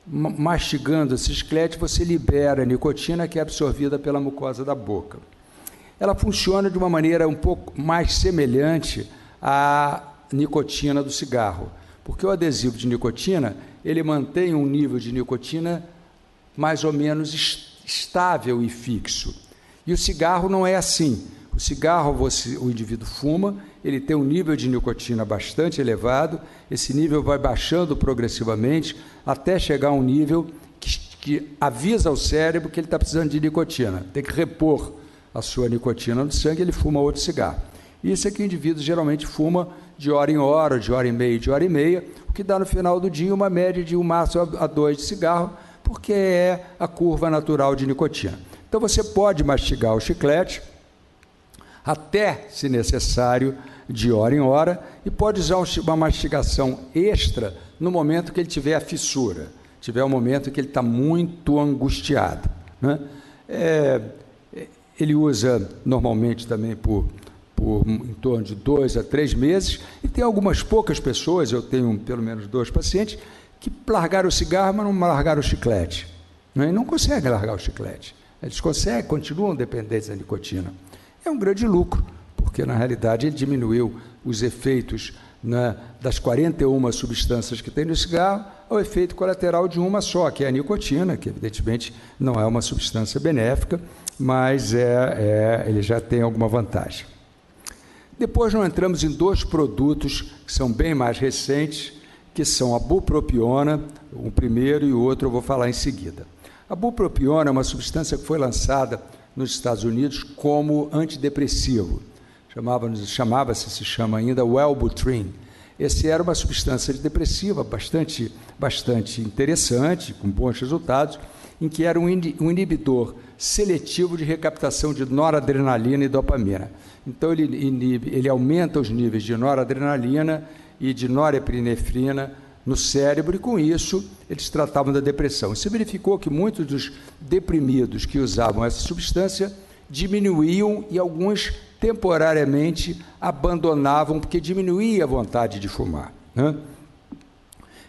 mastigando esse chiclete, você libera a nicotina que é absorvida pela mucosa da boca. Ela funciona de uma maneira um pouco mais semelhante à nicotina do cigarro, porque o adesivo de nicotina, ele mantém um nível de nicotina mais ou menos estável e fixo. E o cigarro não é assim. O cigarro, o indivíduo fuma, ele tem um nível de nicotina bastante elevado, esse nível vai baixando progressivamente até chegar a um nível que avisa ao cérebro que ele está precisando de nicotina, tem que repor a sua nicotina no sangue, ele fuma outro cigarro. Isso é que o indivíduo geralmente fuma de hora em hora, de hora e meia, o que dá no final do dia uma média de 1 maço a 2 de cigarro, porque é a curva natural de nicotina. Então você pode mastigar o chiclete, até, se necessário, de hora em hora, e pode usar uma mastigação extra no momento que ele tiver a fissura, tiver um momento que ele está muito angustiado, né? Ele usa normalmente também por em torno de 2 a 3 meses, e tem algumas poucas pessoas, eu tenho pelo menos 2 pacientes, que largaram o cigarro, mas não largaram o chiclete, né? E não conseguem largar o chiclete. Eles continuam dependentes da nicotina. É um grande lucro, porque na realidade ele diminuiu os efeitos, né, das 41 substâncias que tem no cigarro ao efeito colateral de uma só, que é a nicotina, que evidentemente não é uma substância benéfica, mas ele já tem alguma vantagem. Depois nós entramos em 2 produtos que são bem mais recentes, que são a bupropiona, o primeiro e o outro eu vou falar em seguida. A bupropiona é uma substância que foi lançada nos Estados Unidos como antidepressivo. Se chama ainda Wellbutrin. Esse era uma substância antidepressiva bastante interessante, com bons resultados, em que era um inibidor seletivo de recaptação de noradrenalina e dopamina. Então, ele aumenta os níveis de noradrenalina e de norepinefrina no cérebro, e com isso eles tratavam da depressão. Se verificou que muitos dos deprimidos que usavam essa substância diminuíam e alguns temporariamente abandonavam, porque diminuía a vontade de fumar, né?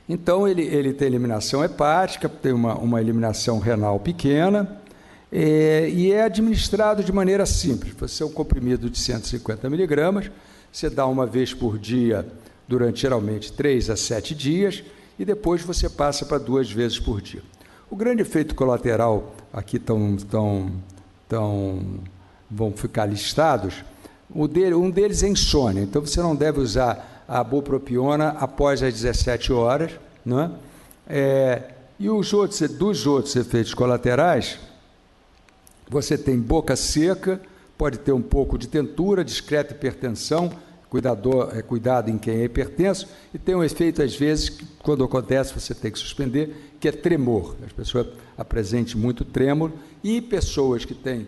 Então, ele tem eliminação hepática, tem uma eliminação renal pequena, e é administrado de maneira simples. Você é um comprimido de 150 miligramas, você dá uma vez por dia durante geralmente 3 a 7 dias, e depois você passa para 2 vezes por dia. O grande efeito colateral, aqui vão ficar listados, um deles é insônia, então você não deve usar a bupropiona após as 17 horas, né? E dos outros efeitos colaterais, você tem boca seca, pode ter um pouco de tentura, discreta hipertensão, cuidado em quem é hipertenso, e tem um efeito, às vezes, que, quando acontece, você tem que suspender, que é tremor. As pessoas apresentem muito trêmulo, e pessoas que têm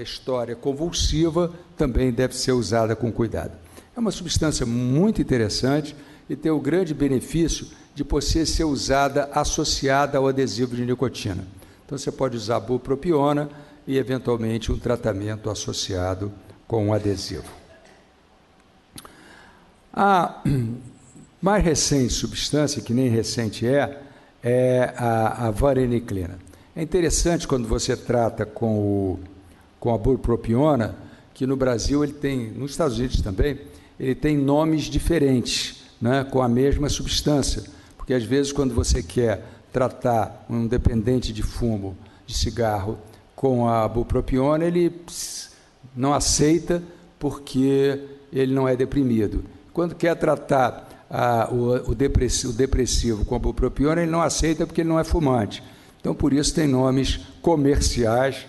história convulsiva também deve ser usada com cuidado. É uma substância muito interessante e tem o grande benefício de poder ser usada associada ao adesivo de nicotina. Então, você pode usar a bupropiona e, eventualmente, um tratamento associado com um adesivo. A mais recente substância, que nem recente é a vareniclina. É interessante quando você trata com a bupropiona, que no Brasil ele tem, nos Estados Unidos também, ele tem nomes diferentes, né, com a mesma substância, porque às vezes quando você quer tratar um dependente de fumo, de cigarro, com a bupropiona, ele não aceita porque ele não é deprimido. Quando quer tratar o depressivo com a bupropiona, ele não aceita porque ele não é fumante. Então, por isso, tem nomes comerciais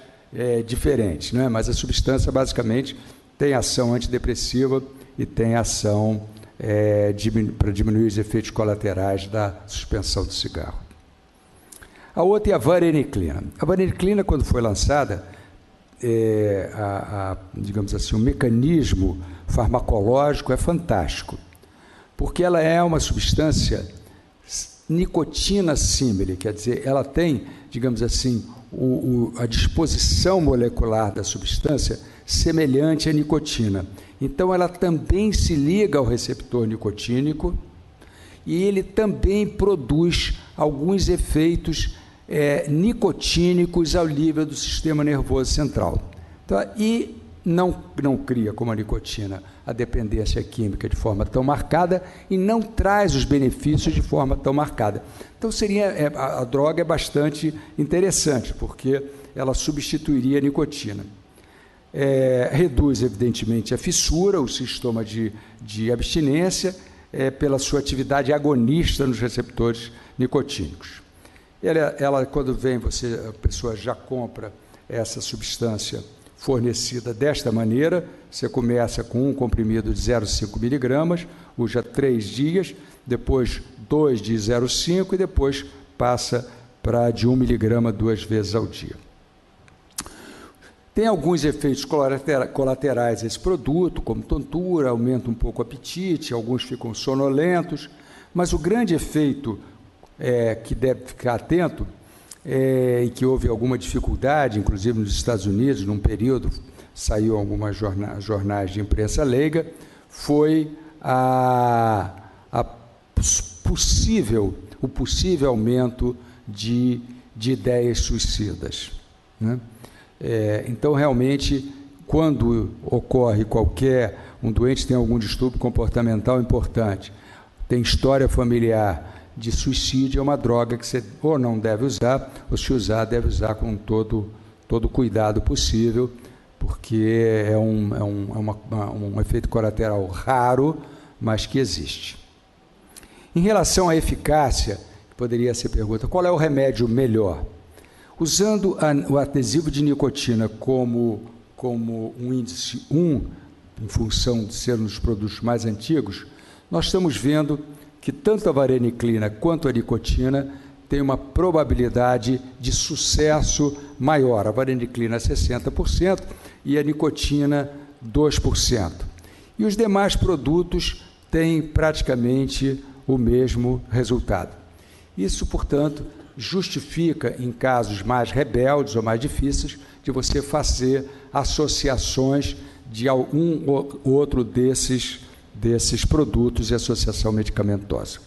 diferentes, né? Mas a substância, basicamente, tem ação antidepressiva e tem ação para diminuir os efeitos colaterais da suspensão do cigarro. A outra é a vareniclina. A vareniclina, quando foi lançada, digamos assim, o mecanismo farmacológico é fantástico, porque ela é uma substância nicotina símile, quer dizer, ela tem, digamos assim, a disposição molecular da substância semelhante à nicotina. Então, ela também se liga ao receptor nicotínico e ele também produz alguns efeitos nicotínicos ao nível do sistema nervoso central. Então, e não cria, como a nicotina, a dependência química de forma tão marcada e não traz os benefícios de forma tão marcada. Então, a droga é bastante interessante, porque ela substituiria a nicotina. Reduz, evidentemente, a fissura, o sintoma de abstinência, pela sua atividade agonista nos receptores nicotínicos. Ela quando vem, a pessoa já compra essa substância fornecida desta maneira, você começa com um comprimido de 0,5 miligramas, usa 3 dias, depois 2 de 0,5 e depois passa para de 1 miligrama 2 vezes ao dia. Tem alguns efeitos colaterais a esse produto, como tontura, aumenta um pouco o apetite, alguns ficam sonolentos, mas o grande efeito que deve ficar atento e que houve alguma dificuldade, inclusive nos Estados Unidos, num período, saiu algumas jornais de imprensa leiga, foi o possível aumento de ideias suicidas, né? Então, realmente, quando ocorre um doente tem algum distúrbio comportamental importante, tem história familiar de suicídio, é uma droga que você ou não deve usar, ou se usar, deve usar com todo o cuidado possível, porque é um efeito colateral raro, mas que existe. Em relação à eficácia, poderia ser pergunta, qual é o remédio melhor? Usando o adesivo de nicotina como um índice 1, em função de ser um dos produtos mais antigos, nós estamos vendo que tanto a vareniclina quanto a nicotina têm uma probabilidade de sucesso maior. A vareniclina 60% e a nicotina 2%. E os demais produtos têm praticamente o mesmo resultado. Isso, portanto, justifica, em casos mais rebeldes ou mais difíceis, de você fazer associações de algum ou outro desses produtos e associação medicamentosa.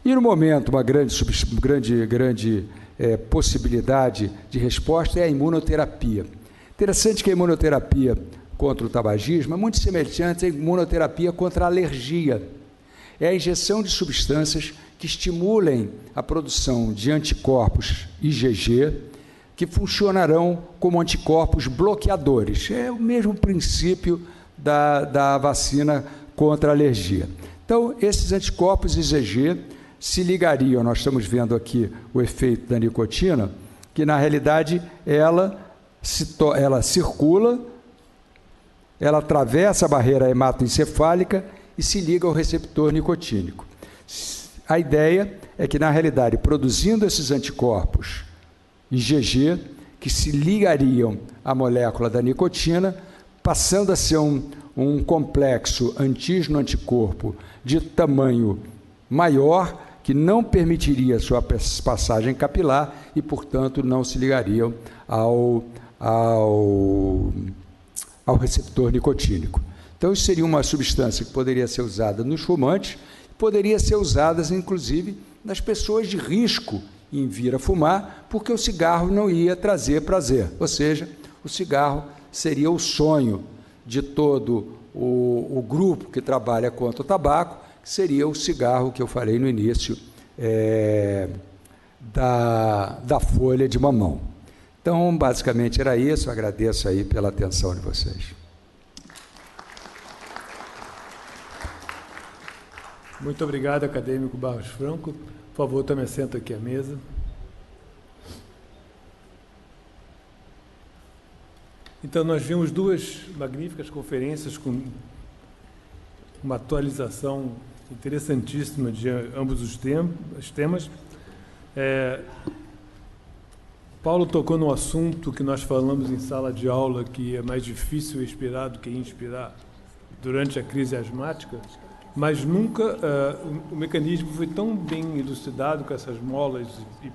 E, no momento, uma grande possibilidade de resposta é a imunoterapia. Interessante que a imunoterapia contra o tabagismo é muito semelhante à imunoterapia contra a alergia. É a injeção de substâncias que estimulem a produção de anticorpos IgG, que funcionarão como anticorpos bloqueadores. É o mesmo princípio da vacina contra a alergia. Então, esses anticorpos IgG se ligariam, nós estamos vendo aqui o efeito da nicotina, que na realidade ela circula, ela atravessa a barreira hematoencefálica e se liga ao receptor nicotínico. A ideia é que, na realidade, produzindo esses anticorpos IgG, que se ligariam à molécula da nicotina, passando a ser um complexo antígeno-anticorpo de tamanho maior, que não permitiria sua passagem capilar e, portanto, não se ligariam ao receptor nicotínico. Então, isso seria uma substância que poderia ser usada nos fumantes, poderia ser usada, inclusive, nas pessoas de risco em vir a fumar, porque o cigarro não ia trazer prazer, ou seja, o cigarro seria o sonho de todo o grupo que trabalha contra o tabaco, que seria o cigarro que eu falei no início, da folha de mamão. Então, basicamente era isso, agradeço aí pela atenção de vocês. Muito obrigado, acadêmico Barros Franco. Por favor, tome assento aqui à mesa. Então, nós vimos duas magníficas conferências com uma atualização interessantíssima de ambos os temas. Paulo tocou no assunto que nós falamos em sala de aula, que é mais difícil expirar do que inspirar durante a crise asmática, mas nunca o mecanismo foi tão bem elucidado com essas molas e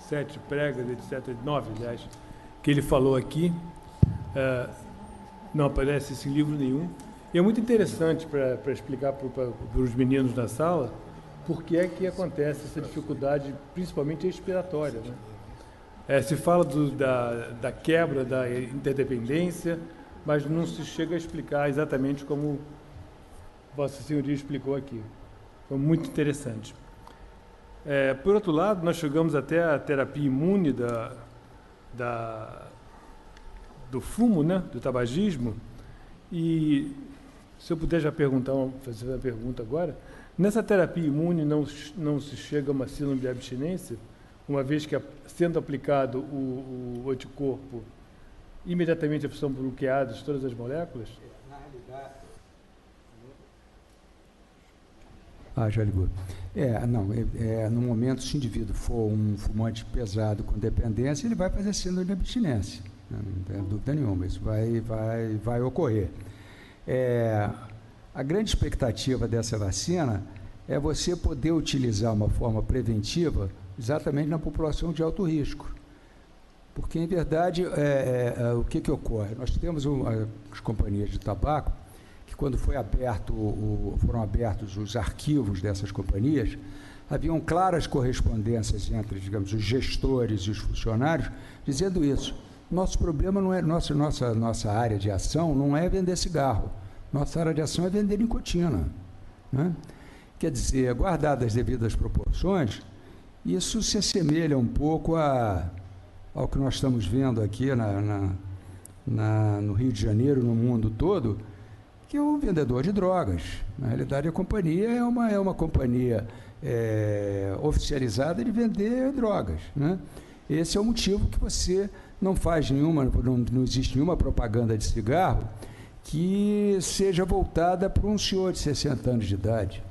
7 pregas, etc., 9, aliás, que ele falou aqui. Não aparece isso em livro nenhum. E é muito interessante para explicar para os meninos da sala por que é que acontece essa dificuldade, principalmente respiratória, né? Se fala da quebra da interdependência, mas não se chega a explicar exatamente como Vossa Senhoria explicou aqui. Foi muito interessante. Por outro lado, nós chegamos até a terapia imune do fumo, né, do tabagismo, e se eu puder já fazer uma pergunta agora, nessa terapia imune não se chega a uma síndrome de abstinência, uma vez que, sendo aplicado o anticorpo, imediatamente são bloqueadas todas as moléculas? Na realidade... já ligou. No momento, se o indivíduo for um fumante pesado com dependência, ele vai fazer síndrome de abstinência, né? Não tem dúvida nenhuma, isso vai ocorrer. A grande expectativa dessa vacina é você poder utilizar uma forma preventiva exatamente na população de alto risco. Porque, em verdade, o que ocorre? Nós temos as companhias de tabaco, que quando foram abertos os arquivos dessas companhias, haviam claras correspondências entre, digamos, os gestores e os funcionários, dizendo isso. Nosso problema não é, nossa área de ação não é vender cigarro, nossa área de ação é vender nicotina, né? Quer dizer, guardadas as devidas proporções, isso se assemelha um pouco ao que nós estamos vendo aqui no Rio de Janeiro, no mundo todo, que é o vendedor de drogas. Na realidade, a companhia é uma companhia oficializada de vender drogas, né? Esse é o motivo que você não existe nenhuma propaganda de cigarro que seja voltada para um senhor de 60 anos de idade.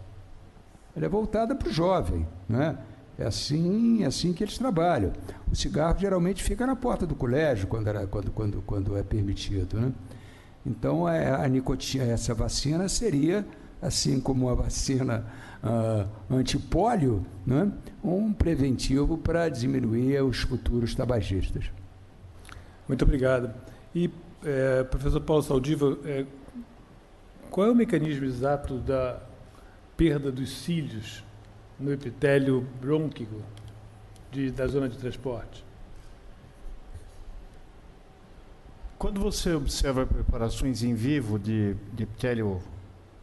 Ela é voltada para o jovem, né? É assim que eles trabalham. O cigarro geralmente fica na porta do colégio quando é permitido, né? Então, a nicotina, essa vacina seria, assim como a vacina antipólio, né, um preventivo para diminuir os futuros tabagistas. Muito obrigado. E, professor Paulo Saldiva, qual é o mecanismo exato da perda dos cílios no epitélio brônquico da zona de transporte? Quando você observa preparações em vivo de epitélio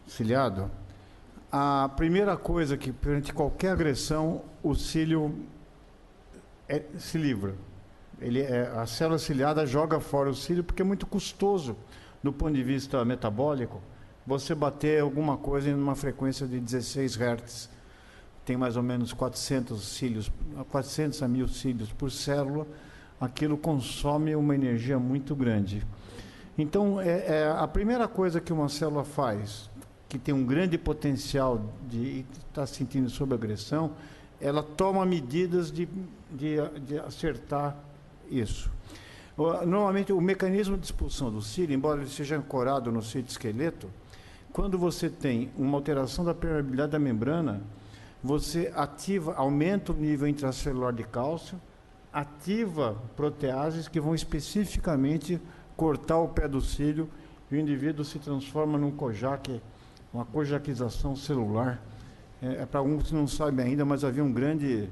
ciliado, a primeira coisa que, perante qualquer agressão, o cílio se livra. A célula ciliada joga fora o cílio porque é muito custoso, do ponto de vista metabólico, você bater alguma coisa em uma frequência de 16 Hz. Tem mais ou menos 400 a 1000 cílios por célula. Aquilo consome uma energia muito grande. Então, a primeira coisa que uma célula faz, que tem um grande potencial de estar sentindo sob agressão, ela toma medidas de acertar isso. Normalmente, o mecanismo de expulsão do cílio, embora ele seja ancorado no citoesqueleto, quando você tem uma alteração da permeabilidade da membrana, você aumenta o nível intracelular de cálcio, ativa proteases que vão especificamente cortar o pé do cílio e o indivíduo se transforma num Kojak, uma kojakização celular. Para alguns que não sabem ainda, mas havia um grande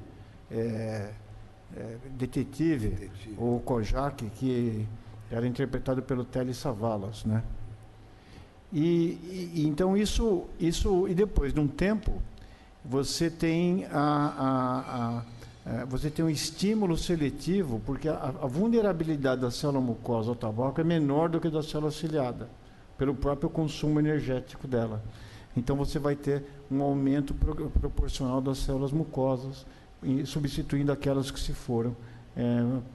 detetive, o Kojak, que era interpretado pelo Telly Savalas, né? E então isso e depois de um tempo você tem você tem um estímulo seletivo, porque a vulnerabilidade da célula mucosa ao tabaco é menor do que da célula ciliada, pelo próprio consumo energético dela. Então, você vai ter um aumento proporcional das células mucosas, substituindo aquelas que se foram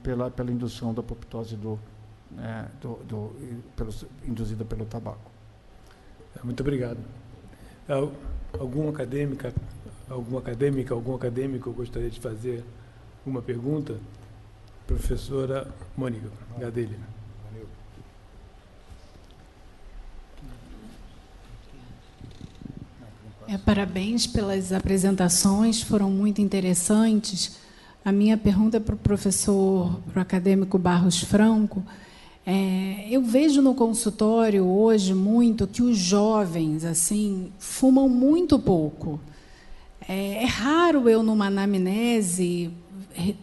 pela indução da apoptose induzida pelo tabaco. Muito obrigado. Algum acadêmico gostaria de fazer uma pergunta? Professora Mônica Gadelha. Parabéns pelas apresentações, foram muito interessantes. A minha pergunta é para o professor, para o acadêmico Barros Franco. Eu vejo no consultório hoje muito que os jovens assim fumam muito pouco. É raro eu, numa anamnese,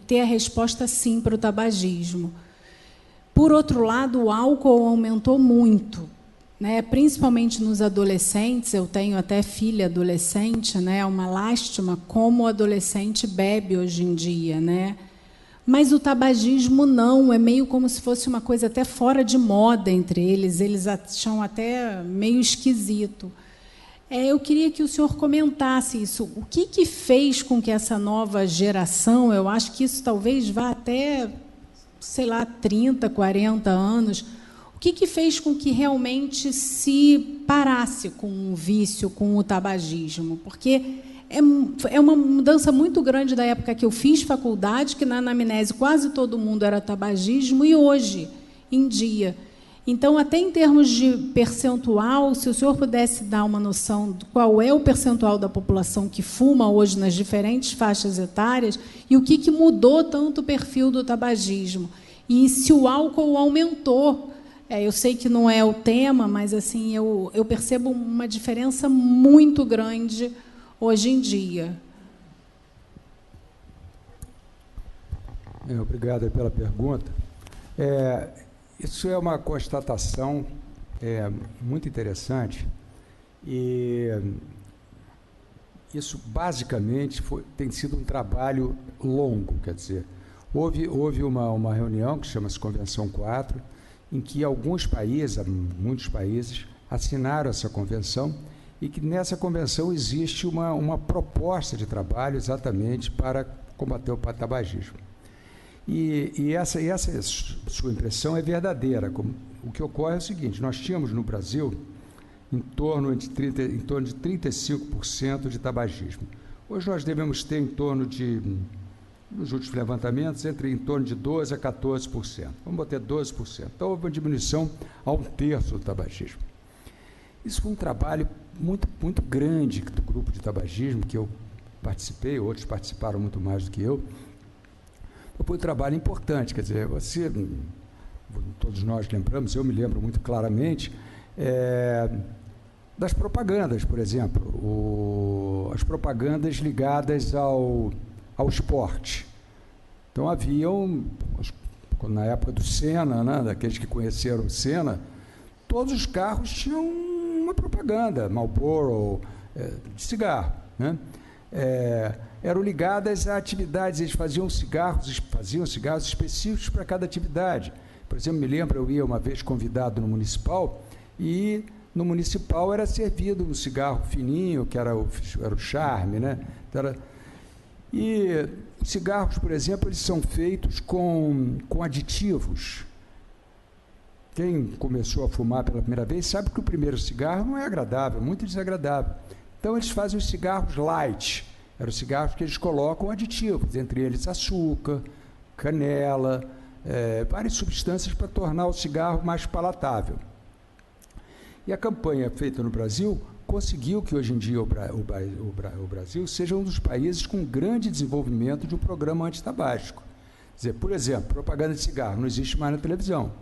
ter a resposta sim para o tabagismo. Por outro lado, o álcool aumentou muito, né? Principalmente nos adolescentes. Eu tenho até filha adolescente, né? É uma lástima como o adolescente bebe hoje em dia, né? Mas o tabagismo não, é meio como se fosse uma coisa até fora de moda entre eles. Eles acham até meio esquisito. Eu queria que o senhor comentasse isso. O que fez com que essa nova geração, eu acho que isso talvez vá até, sei lá, 30, 40 anos, o que fez com que realmente se parasse com o vício, com o tabagismo? Porque é uma mudança muito grande da época que eu fiz faculdade, que na anamnese quase todo mundo era tabagismo, e hoje em dia. Então, até em termos de percentual, se o senhor pudesse dar uma noção de qual é o percentual da população que fuma hoje nas diferentes faixas etárias e o que mudou tanto o perfil do tabagismo. E se o álcool aumentou. Eu sei que não é o tema, mas assim eu percebo uma diferença muito grande hoje em dia. Obrigado pela pergunta. Isso é uma constatação muito interessante, e isso basicamente tem sido um trabalho longo. Quer dizer, houve uma reunião que chama-se Convenção 4, em que alguns países, muitos países, assinaram essa convenção, e que nessa convenção existe uma proposta de trabalho exatamente para combater o tabagismo. E essa sua impressão é verdadeira. O que ocorre é o seguinte: nós tínhamos no Brasil em torno de 35% de tabagismo. Hoje nós devemos ter em torno de, nos últimos levantamentos, em torno de 12% a 14%. Vamos botar 12%. Então houve uma diminuição a 1/3 do tabagismo. Isso foi um trabalho muito, muito grande do grupo de tabagismo, que eu participei, outros participaram muito mais do que eu. Foi um trabalho importante. Quer dizer, todos nós lembramos, eu me lembro muito claramente, das propagandas, por exemplo, as propagandas ligadas ao esporte. Então, na época do Senna, né, daqueles que conheceram o Senna, todos os carros tinham uma propaganda, Marlboro, de cigarro, né? Eram ligadas a atividades. Eles faziam cigarros específicos para cada atividade. Por exemplo, me lembro, eu ia uma vez convidado no Municipal, e no Municipal era servido um cigarro fininho, que era o Charme, né? E os cigarros, por exemplo, eles são feitos com aditivos. Quem começou a fumar pela primeira vez sabe que o primeiro cigarro não é agradável, muito desagradável. Então, eles fazem os cigarros light. Eram os cigarros que eles colocam aditivos, entre eles açúcar, canela, várias substâncias para tornar o cigarro mais palatável. E a campanha feita no Brasil conseguiu que, hoje em dia, o Brasil seja um dos países com grande desenvolvimento de um programa antitabágico. Quer dizer, por exemplo, propaganda de cigarro não existe mais na televisão.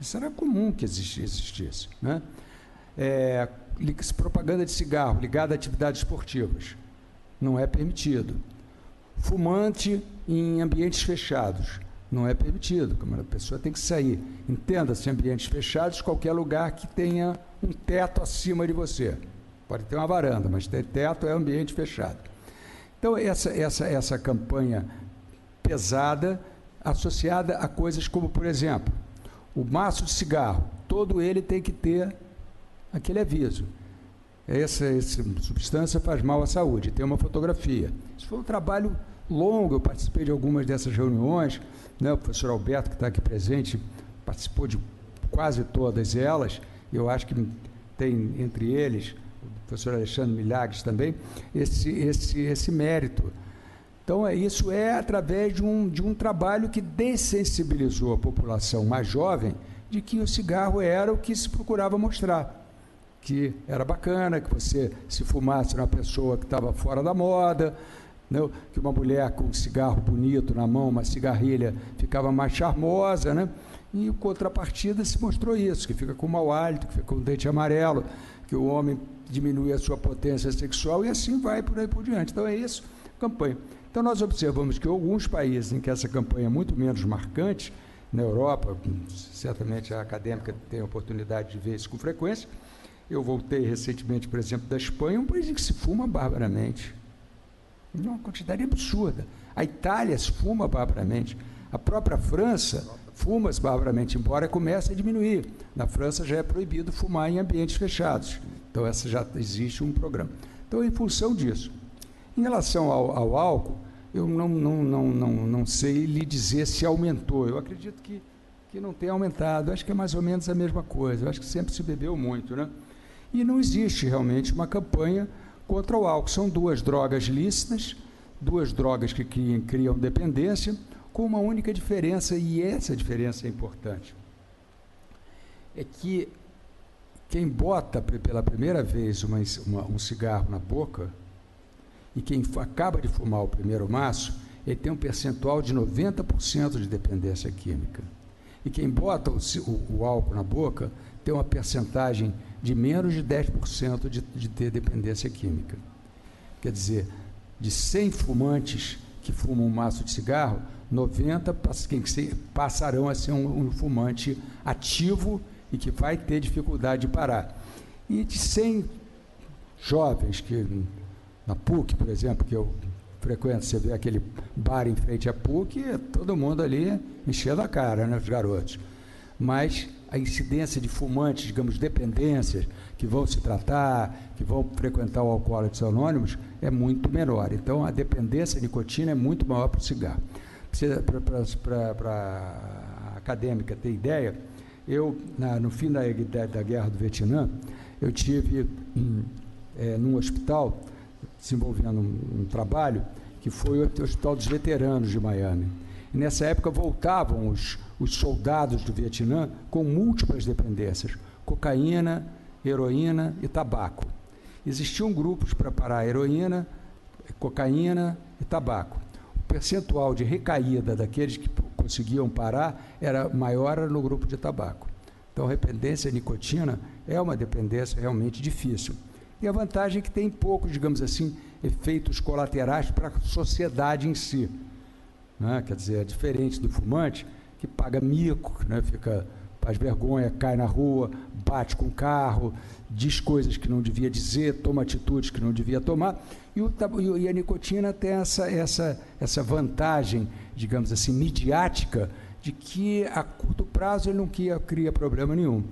Isso era comum que existisse, né? Propaganda de cigarro ligada a atividades esportivas não é permitido. Fumante em ambientes fechados não é permitido. A pessoa tem que sair. Entenda-se, ambientes fechados, qualquer lugar que tenha um teto acima de você. Pode ter uma varanda, mas ter teto é ambiente fechado. Então, essa campanha pesada, associada a coisas como, por exemplo, o maço de cigarro, todo ele tem que ter aquele aviso: essa substância faz mal à saúde, tem uma fotografia. Isso foi um trabalho longo. Eu participei de algumas dessas reuniões, né? O professor Alberto, que está aqui presente, participou de quase todas elas. Eu acho que tem entre eles o professor Alexandre Milagres também esse mérito. Então, isso é através de um trabalho que dessensibilizou a população mais jovem de que o cigarro era o que se procurava mostrar, que era bacana, que você, se fumasse, era uma pessoa que estava fora da moda, né? Que uma mulher com um cigarro bonito na mão, uma cigarrilha, ficava mais charmosa, né? E em contrapartida se mostrou isso, que fica com mau hálito, que fica com o dente amarelo, que o homem diminui a sua potência sexual e assim vai por aí por diante. Então é isso, campanha. Então nós observamos que alguns países em que essa campanha é muito menos marcante, na Europa, certamente a acadêmica tem a oportunidade de ver isso com frequência. Eu voltei recentemente, por exemplo, da Espanha, um país em que se fuma barbaramente. Uma quantidade absurda. A Itália se fuma barbaramente. A própria França fuma-se barbaramente, embora comece a diminuir. Na França já é proibido fumar em ambientes fechados. Então, essa já existe um programa. Então, em função disso. Em relação ao álcool, eu não sei lhe dizer se aumentou. Eu acredito que não tem aumentado. Eu acho que é mais ou menos a mesma coisa. Eu acho que sempre se bebeu muito, né? E não existe realmente uma campanha contra o álcool. São duas drogas lícitas, duas drogas que criam dependência, com uma única diferença, e essa diferença é importante. É que quem bota pela primeira vez um cigarro na boca, e quem acaba de fumar o primeiro maço, ele tem um percentual de 90% de dependência química. E quem bota o álcool na boca tem uma percentagem de menos de 10% de ter dependência química. Quer dizer, de 100 fumantes que fumam um maço de cigarro, 90 passarão a ser um fumante ativo e que vai ter dificuldade de parar. E de 100 jovens que, na PUC, por exemplo, que eu frequento, você vê aquele bar em frente à PUC, todo mundo ali enchendo a cara, né, os garotos. Mas a incidência de fumantes, digamos, dependências, que vão se tratar, que vão frequentar o Alcoólicos Anônimos, é muito menor. Então, a dependência de nicotina é muito maior para o cigarro. Para a acadêmica ter ideia, eu, no fim da Guerra do Vietnã, eu tive num hospital, desenvolvendo um trabalho, que foi o Hospital dos Veteranos de Miami. E nessa época voltavam os soldados do Vietnã com múltiplas dependências, cocaína, heroína e tabaco. Existiam grupos para parar a heroína, cocaína e tabaco. O percentual de recaída daqueles que conseguiam parar era maior no grupo de tabaco. Então, a dependência à nicotina é uma dependência realmente difícil. E a vantagem é que tem poucos, digamos assim, efeitos colaterais para a sociedade em si. Né? Quer dizer, é diferente do fumante, que paga mico, né? Faz vergonha, cai na rua, bate com o carro, diz coisas que não devia dizer, toma atitudes que não devia tomar. E a nicotina tem essa vantagem, digamos assim, midiática, de que a curto prazo ele não cria problema nenhum.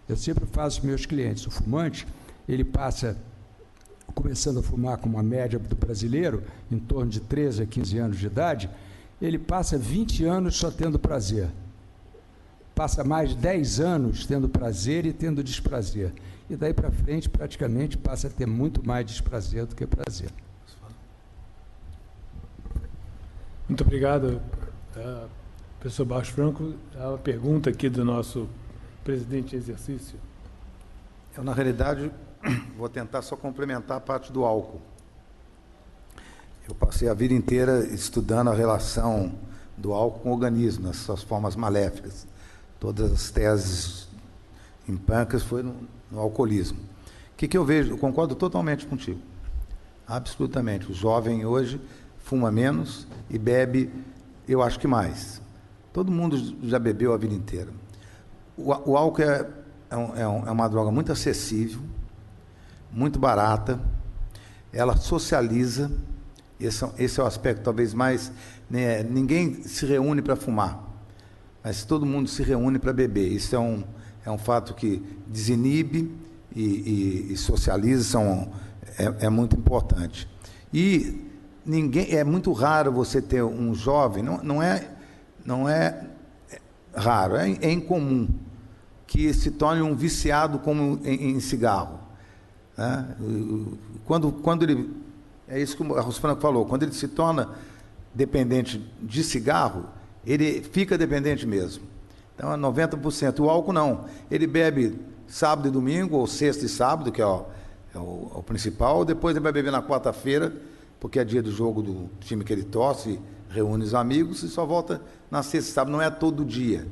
Eu sempre faço para os meus clientes, o fumante, ele passa, começando a fumar com uma média do brasileiro, em torno de 13 a 15 anos de idade, ele passa 20 anos só tendo prazer. Passa mais 10 anos tendo prazer e tendo desprazer. E daí para frente, praticamente, passa a ter muito mais desprazer do que prazer. Muito obrigado, professor Barros Franco. Há uma pergunta aqui do nosso presidente em exercício. Eu, na realidade, vou tentar só complementar a parte do álcool. Eu passei a vida inteira estudando a relação do álcool com o organismo, nas suas formas maléficas. Todas as teses em Pancras foi no alcoolismo. O que eu vejo? Eu concordo totalmente contigo. Absolutamente. O jovem hoje fuma menos e bebe, eu acho que mais. Todo mundo já bebeu a vida inteira. O álcool é uma droga muito acessível, muito barata, ela socializa. Esse é o aspecto talvez mais... Né, ninguém se reúne para fumar, mas todo mundo se reúne para beber. Isso é um fato que desinibe e socializa, é muito importante. E é muito raro você ter um jovem, não é raro, é incomum, que se torne um viciado como em cigarro. Né? Quando ele... É isso que o Barros Franco falou, quando ele se torna dependente de cigarro, ele fica dependente mesmo. Então, é 90%. O álcool não. Ele bebe sábado e domingo, ou sexta e sábado, que é o principal, depois ele vai beber na quarta-feira, porque é dia do jogo do time que ele torce, reúne os amigos e só volta na sexta e sábado, não é todo dia.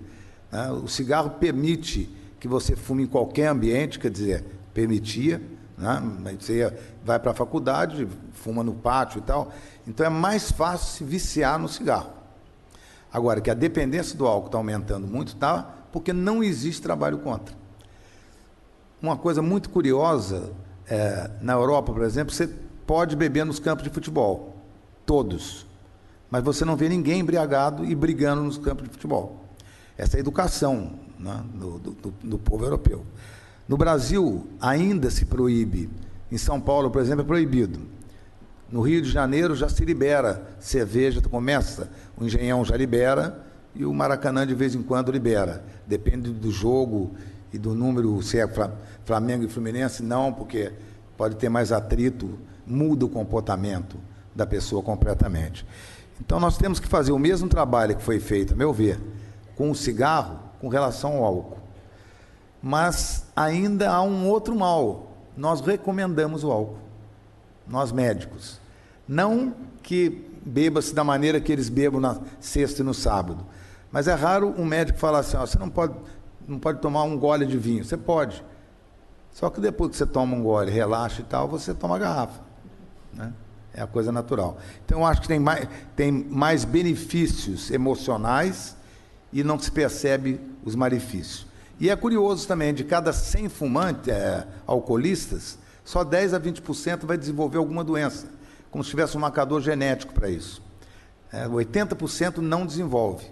Né? O cigarro permite que você fume em qualquer ambiente, quer dizer, permitia, né? Você vai para a faculdade, fuma no pátio e tal, então é mais fácil se viciar no cigarro. Agora, que a dependência do álcool está aumentando muito, tá? Porque não existe trabalho contra. Uma coisa muito curiosa, na Europa, por exemplo, você pode beber nos campos de futebol, todos, mas você não vê ninguém embriagado e brigando nos campos de futebol. Essa é a educação, né, do povo europeu. No Brasil, ainda se proíbe. Em São Paulo, por exemplo, é proibido. No Rio de Janeiro já se libera cerveja, começa, o Engenhão já libera e o Maracanã de vez em quando libera. Depende do jogo e do número, se é Flamengo e Fluminense, não, porque pode ter mais atrito, muda o comportamento da pessoa completamente. Então nós temos que fazer o mesmo trabalho que foi feito, a meu ver, com o cigarro, com relação ao álcool. Mas ainda há um outro mal. Nós recomendamos o álcool, nós médicos. Não que beba-se da maneira que eles bebam na sexta e no sábado, mas é raro um médico falar assim, ó, você não pode tomar um gole de vinho. Você pode, só que depois que você toma um gole, relaxa e tal, você toma a garrafa, né? É a coisa natural. Então eu acho que tem mais benefícios emocionais e não se percebe os malefícios. E é curioso também, de cada 100 fumantes, alcoolistas, só 10 a 20% vai desenvolver alguma doença, como se tivesse um marcador genético para isso. 80% não desenvolve.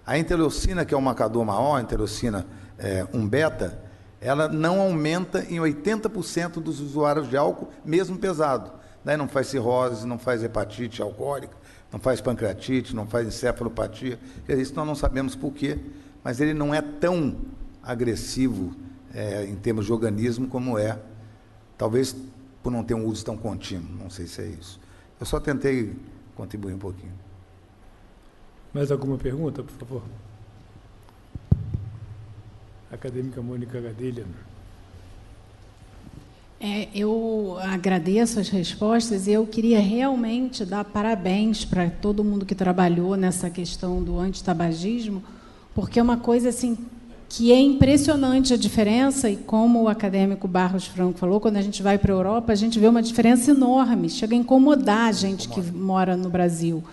A interleucina, que é o marcador maior, a interleucina 1-beta, ela não aumenta em 80% dos usuários de álcool, mesmo pesado. Daí não faz cirrose, não faz hepatite alcoólica, não faz pancreatite, não faz encefalopatia. Isso nós não sabemos por quê, mas ele não é tão agressivo em termos de organismo como é, talvez por não ter um uso tão contínuo, não sei se é isso. Eu só tentei contribuir um pouquinho. Mais alguma pergunta, por favor? Acadêmica Mônica Gadelha. Eu agradeço as respostas e eu queria realmente dar parabéns para todo mundo que trabalhou nessa questão do antitabagismo, porque é uma coisa assim que é impressionante a diferença, e como o acadêmico Barros Franco falou, quando a gente vai para a Europa, a gente vê uma diferença enorme, chega a incomodar a gente que mora no Brasil.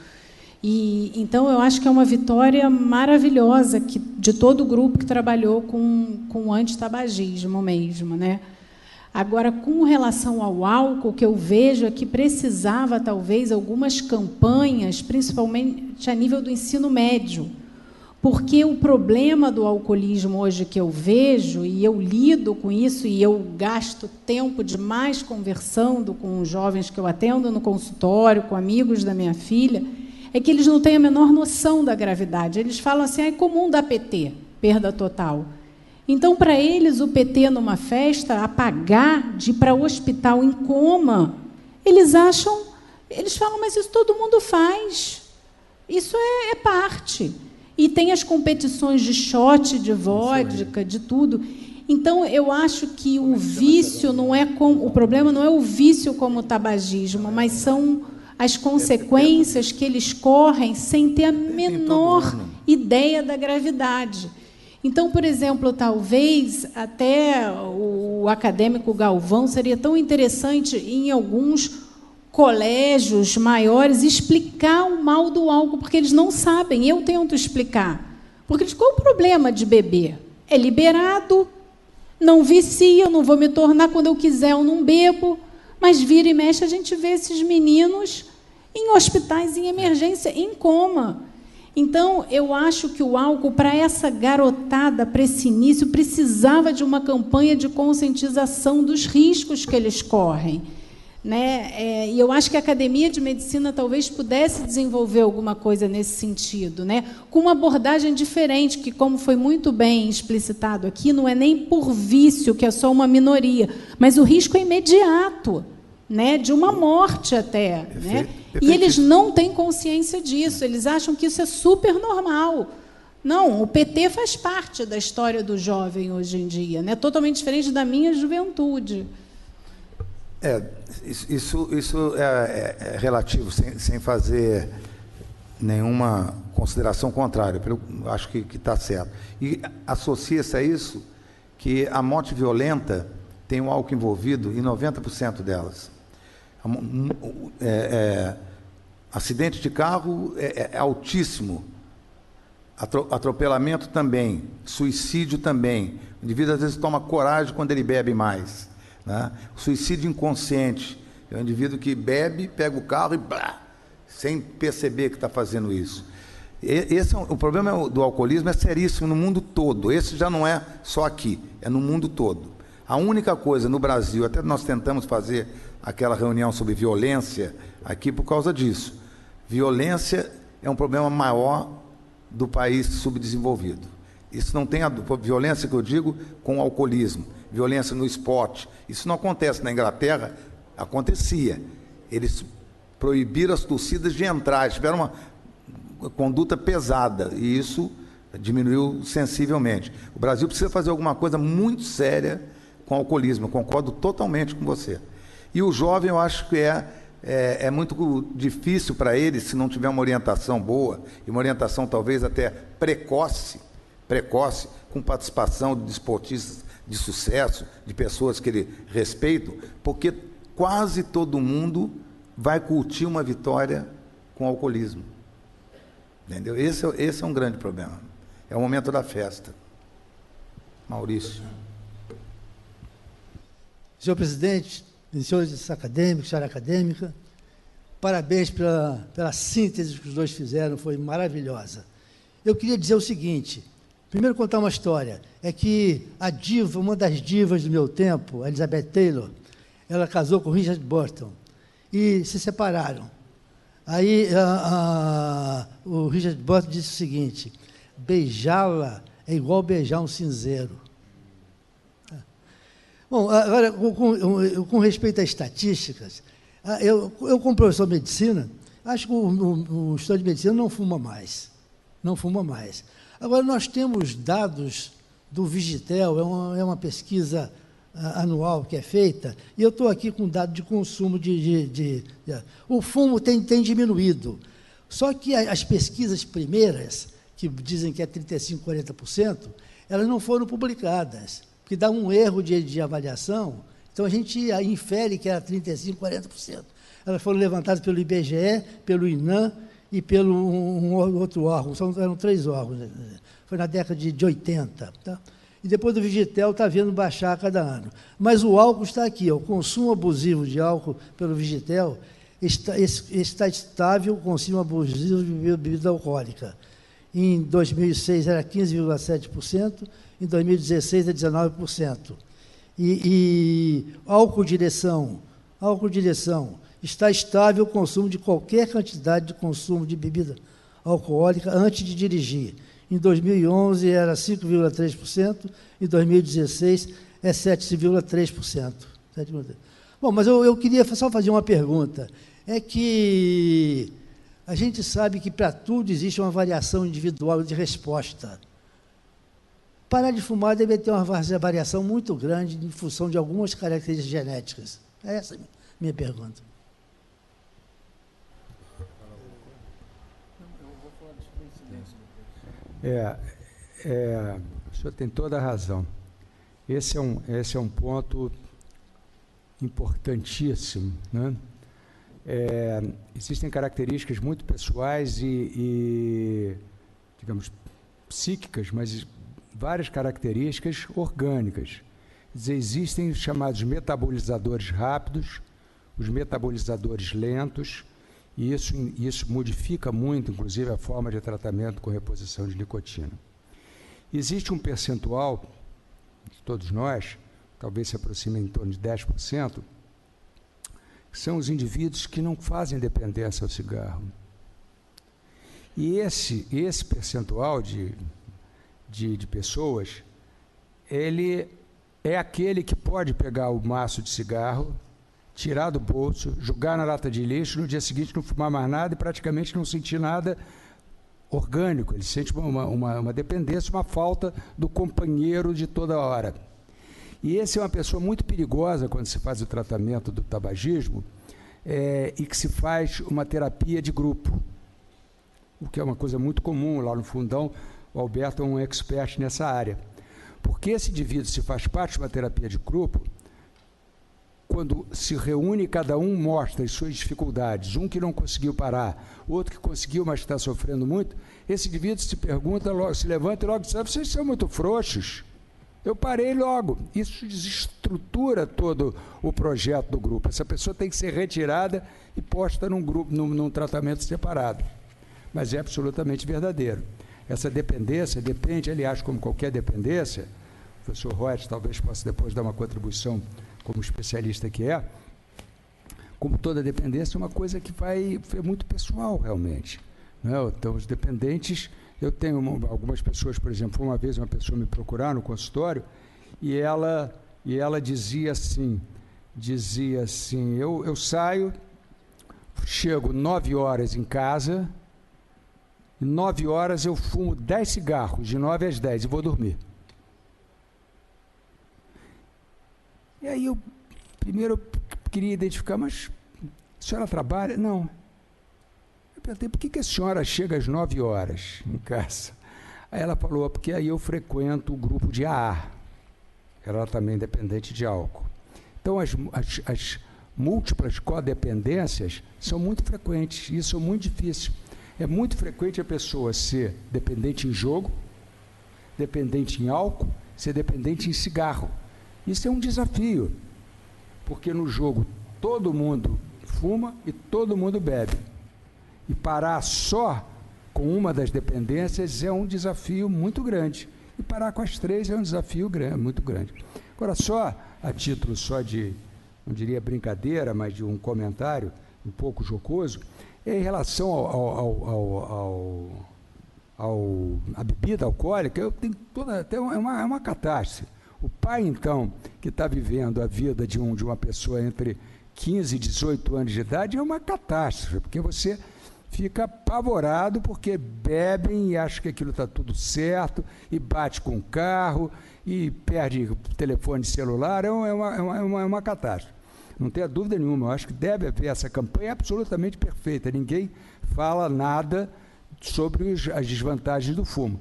E então eu acho que é uma vitória maravilhosa de todo o grupo que trabalhou com o antitabagismo mesmo, né? Agora, com relação ao álcool, o que eu vejo é que precisava, talvez, algumas campanhas, principalmente a nível do ensino médio, porque o problema do alcoolismo hoje que eu vejo, e eu lido com isso, e eu gasto tempo demais conversando com os jovens que eu atendo no consultório, com amigos da minha filha, é que eles não têm a menor noção da gravidade. Eles falam assim, é comum dar PT, perda total. Então, para eles, o PT numa festa, apagar, de ir para o hospital em coma, eles falam, mas isso todo mundo faz. Isso é parte. E tem as competições de shot, de vodka, de tudo. Então, eu acho que o vício não é o problema não é o vício como o tabagismo, mas são as consequências que eles correm sem ter a menor ideia da gravidade. Então, por exemplo, talvez até o acadêmico Galvão seria tão interessante em alguns colégios maiores explicar o mal do álcool, porque eles não sabem, eu tento explicar. Porque qual o problema de beber? É liberado, não vicia, eu não vou me tornar, quando eu quiser eu não bebo, mas vira e mexe a gente vê esses meninos em hospitais, em emergência, em coma. Então, eu acho que o álcool, para essa garotada, para esse início, precisava de uma campanha de conscientização dos riscos que eles correm, né? E eu acho que a Academia de Medicina talvez pudesse desenvolver alguma coisa nesse sentido, né? Com uma abordagem diferente, que, como foi muito bem explicitado aqui, não é nem por vício, que é só uma minoria, mas o risco é imediato, né? De uma morte até. Né? E eles não têm consciência disso, eles acham que isso é super normal. Não, o PT faz parte da história do jovem hoje em dia, né? Totalmente diferente da minha juventude. Isso é relativo, sem fazer nenhuma consideração contrária. Eu acho que está certo. E associa-se a isso que a morte violenta tem o álcool envolvido em 90% delas. Acidente de carro é altíssimo. Atropelamento também. Suicídio também. O indivíduo às vezes toma coragem quando ele bebe mais, né? Suicídio inconsciente. É um indivíduo que bebe, pega o carro e blá, sem perceber que está fazendo isso. O problema do alcoolismo é seríssimo no mundo todo. Esse já não é só aqui, é no mundo todo. A única coisa no Brasil, até nós tentamos fazer aquela reunião sobre violência aqui por causa disso. Violência é um problema maior do país subdesenvolvido. Isso não tem violência que eu digo com o alcoolismo, violência no esporte. Isso não acontece na Inglaterra, acontecia. Eles proibiram as torcidas de entrar, tiveram uma conduta pesada e isso diminuiu sensivelmente. O Brasil precisa fazer alguma coisa muito séria com o alcoolismo, eu concordo totalmente com você. E o jovem, eu acho que é muito difícil para ele, se não tiver uma orientação boa, e uma orientação talvez até precoce, com participação de desportistas de sucesso, de pessoas que ele respeita, porque quase todo mundo vai curtir uma vitória com o alcoolismo. Entendeu? Esse é um grande problema. É o momento da festa. Maurício. Senhor presidente, senhores acadêmicos, senhora acadêmica, parabéns pela síntese que os dois fizeram, foi maravilhosa. Eu queria dizer o seguinte, primeiro contar uma história, é que a diva, uma das divas do meu tempo, a Elizabeth Taylor, ela casou com o Richard Burton e se separaram. Aí o Richard Burton disse o seguinte, beijá-la é igual beijar um cinzeiro. Bom, agora, com respeito às estatísticas, eu como professor de medicina, acho que o estudante de medicina não fuma mais. Não fuma mais. Agora, nós temos dados do Vigitel, é uma pesquisa anual que é feita, e eu estou aqui com dado de consumo o fumo tem diminuído. Só que as pesquisas primeiras, que dizem que é 35%, 40%, elas não foram publicadas, porque dá um erro de avaliação, então a gente infere que era 35%, 40%. Elas foram levantadas pelo IBGE, pelo INAM e pelo um outro órgão, eram 3 órgãos, foi na década de 80. Tá? E depois do Vigitel está vendo baixar a cada ano. Mas o álcool está aqui, o consumo abusivo de álcool pelo Vigitel está estável, o consumo abusivo de bebida alcoólica. Em 2006 era 15,7%, em 2016 é 19%. E álcool direção, está estável o consumo de qualquer quantidade de consumo de bebida alcoólica antes de dirigir. Em 2011 era 5,3%, em 2016 é 7,3%. Bom, mas eu queria só fazer uma pergunta. É que a gente sabe que para tudo existe uma variação individual de resposta. Parar de fumar deve ter uma variação muito grande em função de algumas características genéticas. É essa a minha pergunta. O senhor tem toda a razão. Esse é um ponto importantíssimo, né? Existem características muito pessoais e, digamos, psíquicas, mas várias características orgânicas. Quer dizer, existem os chamados metabolizadores rápidos, os metabolizadores lentos, e isso modifica muito, inclusive, a forma de tratamento com reposição de nicotina. Existe um percentual, de todos nós, talvez se aproxime em torno de 10%, que são os indivíduos que não fazem dependência ao cigarro. E esse percentual de pessoas, ele é aquele que pode pegar o maço de cigarro, tirar do bolso, jogar na lata de lixo, no dia seguinte não fumar mais nada e praticamente não sentir nada orgânico, ele sente uma dependência, uma falta do companheiro de toda hora. E esse é uma pessoa muito perigosa quando se faz o tratamento do tabagismo, e que se faz uma terapia de grupo, o que é uma coisa muito comum lá no Fundão. O Alberto é um expert nessa área. Porque esse indivíduo, se faz parte de uma terapia de grupo, quando se reúne, cada um mostra as suas dificuldades, um que não conseguiu parar, outro que conseguiu, mas está sofrendo muito, esse indivíduo se pergunta, logo, se levanta e logo diz: vocês são muito frouxos, eu parei logo. Isso desestrutura todo o projeto do grupo. Essa pessoa tem que ser retirada e posta num grupo, num tratamento separado. Mas é absolutamente verdadeiro. Essa dependência depende, aliás, como qualquer dependência, o professor Reutz talvez possa depois dar uma contribuição como especialista que é, como toda dependência, é uma coisa que é muito pessoal, realmente. Né? Então, os dependentes, eu tenho algumas pessoas, por exemplo, uma vez uma pessoa me procurar no consultório e ela dizia assim, eu saio, chego 9 horas em casa, e 9 horas eu fumo 10 cigarros, de 9 às 10, e vou dormir. E aí eu primeiro queria identificar, mas a senhora trabalha? Não. Eu perguntei, por que a senhora chega às 9 horas em casa? Aí ela falou, porque aí eu frequento o grupo de AA. Ela também dependente de álcool. Então as múltiplas codependências são muito frequentes, e isso é muito difícil. É muito frequente a pessoa ser dependente em jogo, dependente em álcool, ser dependente em cigarro. Isso é um desafio, porque no jogo todo mundo fuma e todo mundo bebe. E parar só com uma das dependências é um desafio muito grande. E parar com as 3 é um desafio muito grande. Agora, só a título de, não diria brincadeira, mas de um comentário um pouco jocoso, em relação à bebida alcoólica, eu tenho até uma catástrofe. O pai, então, que está vivendo a vida de uma pessoa entre 15 e 18 anos de idade, é uma catástrofe, porque você fica apavorado porque bebem e acham que aquilo está tudo certo, e bate com o carro, e perde telefone celular, é uma catástrofe. Não tenha dúvida nenhuma, eu acho que deve haver essa campanha absolutamente perfeita, ninguém fala nada sobre as desvantagens do fumo.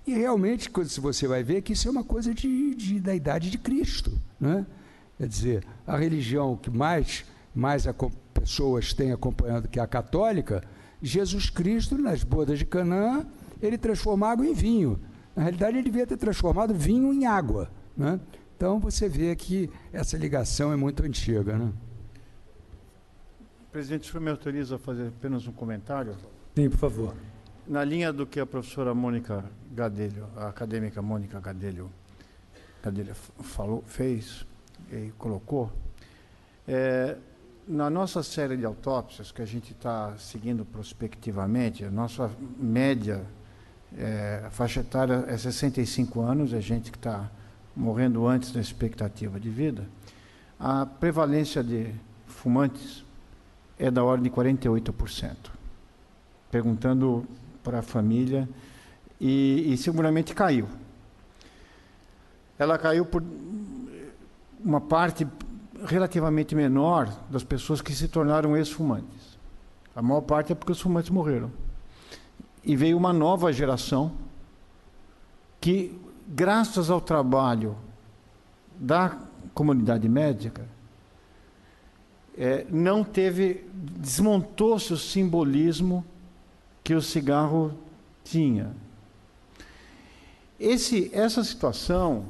E realmente, se você vai ver, que isso é uma coisa da idade de Cristo, né? Quer dizer, a religião que mais pessoas têm acompanhando, que é a católica, Jesus Cristo, nas bodas de Canaã, ele transformava água em vinho. Na realidade, ele devia ter transformado vinho em água, né? Então, você vê que essa ligação é muito antiga, né? Presidente, o senhor me autoriza a fazer apenas um comentário? Sim, por favor. Na linha do que a professora Mônica Gadelho, a acadêmica Mônica Gadelho fez e colocou, na nossa série de autópsias, que a gente está seguindo prospectivamente, a nossa média, a faixa etária é 65 anos, é gente que está morrendo antes da expectativa de vida. A prevalência de fumantes é da ordem de 48%. Perguntando para a família, e seguramente caiu. Ela caiu por uma parte relativamente menor das pessoas que se tornaram ex-fumantes. A maior parte é porque os fumantes morreram. E veio uma nova geração que, graças ao trabalho da comunidade médica, desmontou-se o simbolismo que o cigarro tinha. Essa situação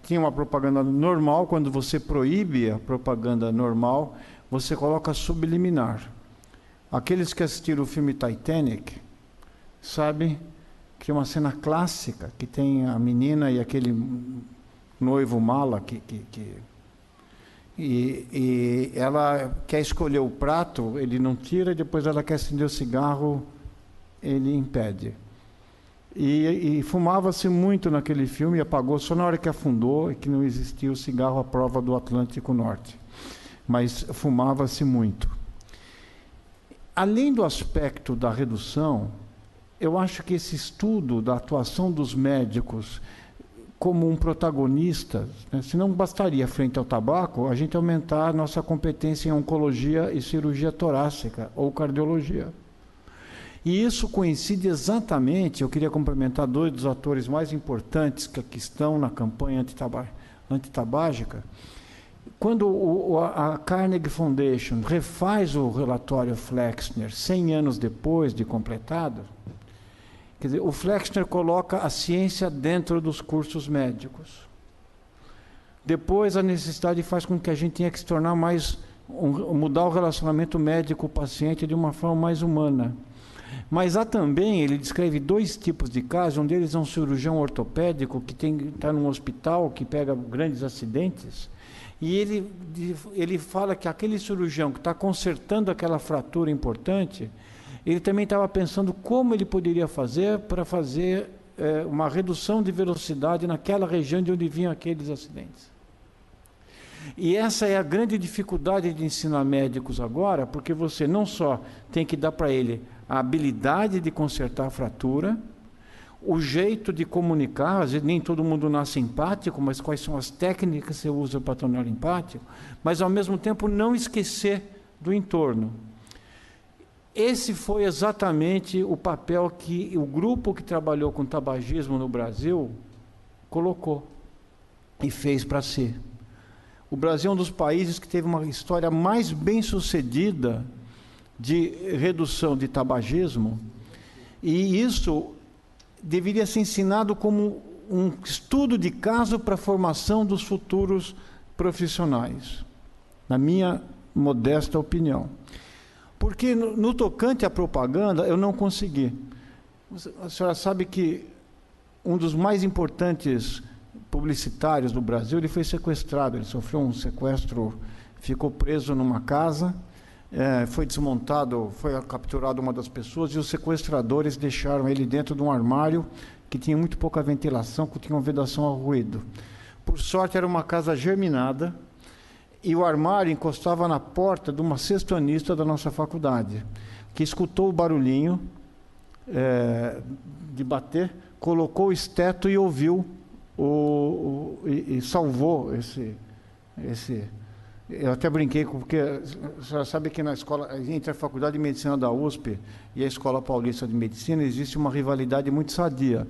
tinha uma propaganda normal. Quando você proíbe a propaganda normal, você coloca subliminar. Aqueles que assistiram o filme Titanic sabem que é uma cena clássica, que tem a menina e aquele noivo mala e ela quer escolher o prato, ele não tira, e depois ela quer acender o cigarro, ele impede. E fumava-se muito naquele filme, e apagou só na hora que afundou, e que não existia o cigarro à prova do Atlântico Norte. Mas fumava-se muito. Além do aspecto da redução, eu acho que esse estudo da atuação dos médicos como um protagonista, né, se não bastaria, frente ao tabaco, a gente aumentar a nossa competência em oncologia e cirurgia torácica ou cardiologia. E isso coincide exatamente, eu queria complementar 2 dos atores mais importantes que estão na campanha antitabágica. Quando a Carnegie Foundation refaz o relatório Flexner 100 anos depois de completado, quer dizer, o Flexner coloca a ciência dentro dos cursos médicos. Depois, a necessidade faz com que a gente tenha que se tornar mudar o relacionamento médico-paciente de uma forma mais humana. Mas há também, ele descreve 2 tipos de casos, um deles é um cirurgião ortopédico que está num hospital, que pega grandes acidentes, e ele fala que aquele cirurgião que está consertando aquela fratura importante, ele também estava pensando como ele poderia fazer para fazer uma redução de velocidade naquela região de onde vinham aqueles acidentes. E essa é a grande dificuldade de ensinar médicos agora, porque você não só tem que dar para ele a habilidade de consertar a fratura, o jeito de comunicar, às vezes nem todo mundo nasce empático, mas quais são as técnicas que você usa para tornar empático, mas ao mesmo tempo não esquecer do entorno. Esse foi exatamente o papel que o grupo que trabalhou com tabagismo no Brasil colocou e fez para si. O Brasil é um dos países que teve uma história mais bem-sucedida de redução de tabagismo, e isso deveria ser ensinado como um estudo de caso para a formação dos futuros profissionais, na minha modesta opinião. Porque no tocante à propaganda, eu não consegui. A senhora sabe que um dos mais importantes publicitários do Brasil, ele foi sequestrado, ele sofreu um sequestro, ficou preso numa casa, foi desmontado, foi capturado uma das pessoas, e os sequestradores deixaram ele dentro de um armário que tinha muito pouca ventilação, que tinha uma vedação ao ruído. Por sorte, era uma casa germinada, e o armário encostava na porta de uma sextonista da nossa faculdade, que escutou o barulhinho de bater, colocou o esteto e ouviu, e salvou esse. Eu até brinquei, porque a senhora sabe que na escola, entre a Faculdade de Medicina da USP e a Escola Paulista de Medicina, existe uma rivalidade muito sadia.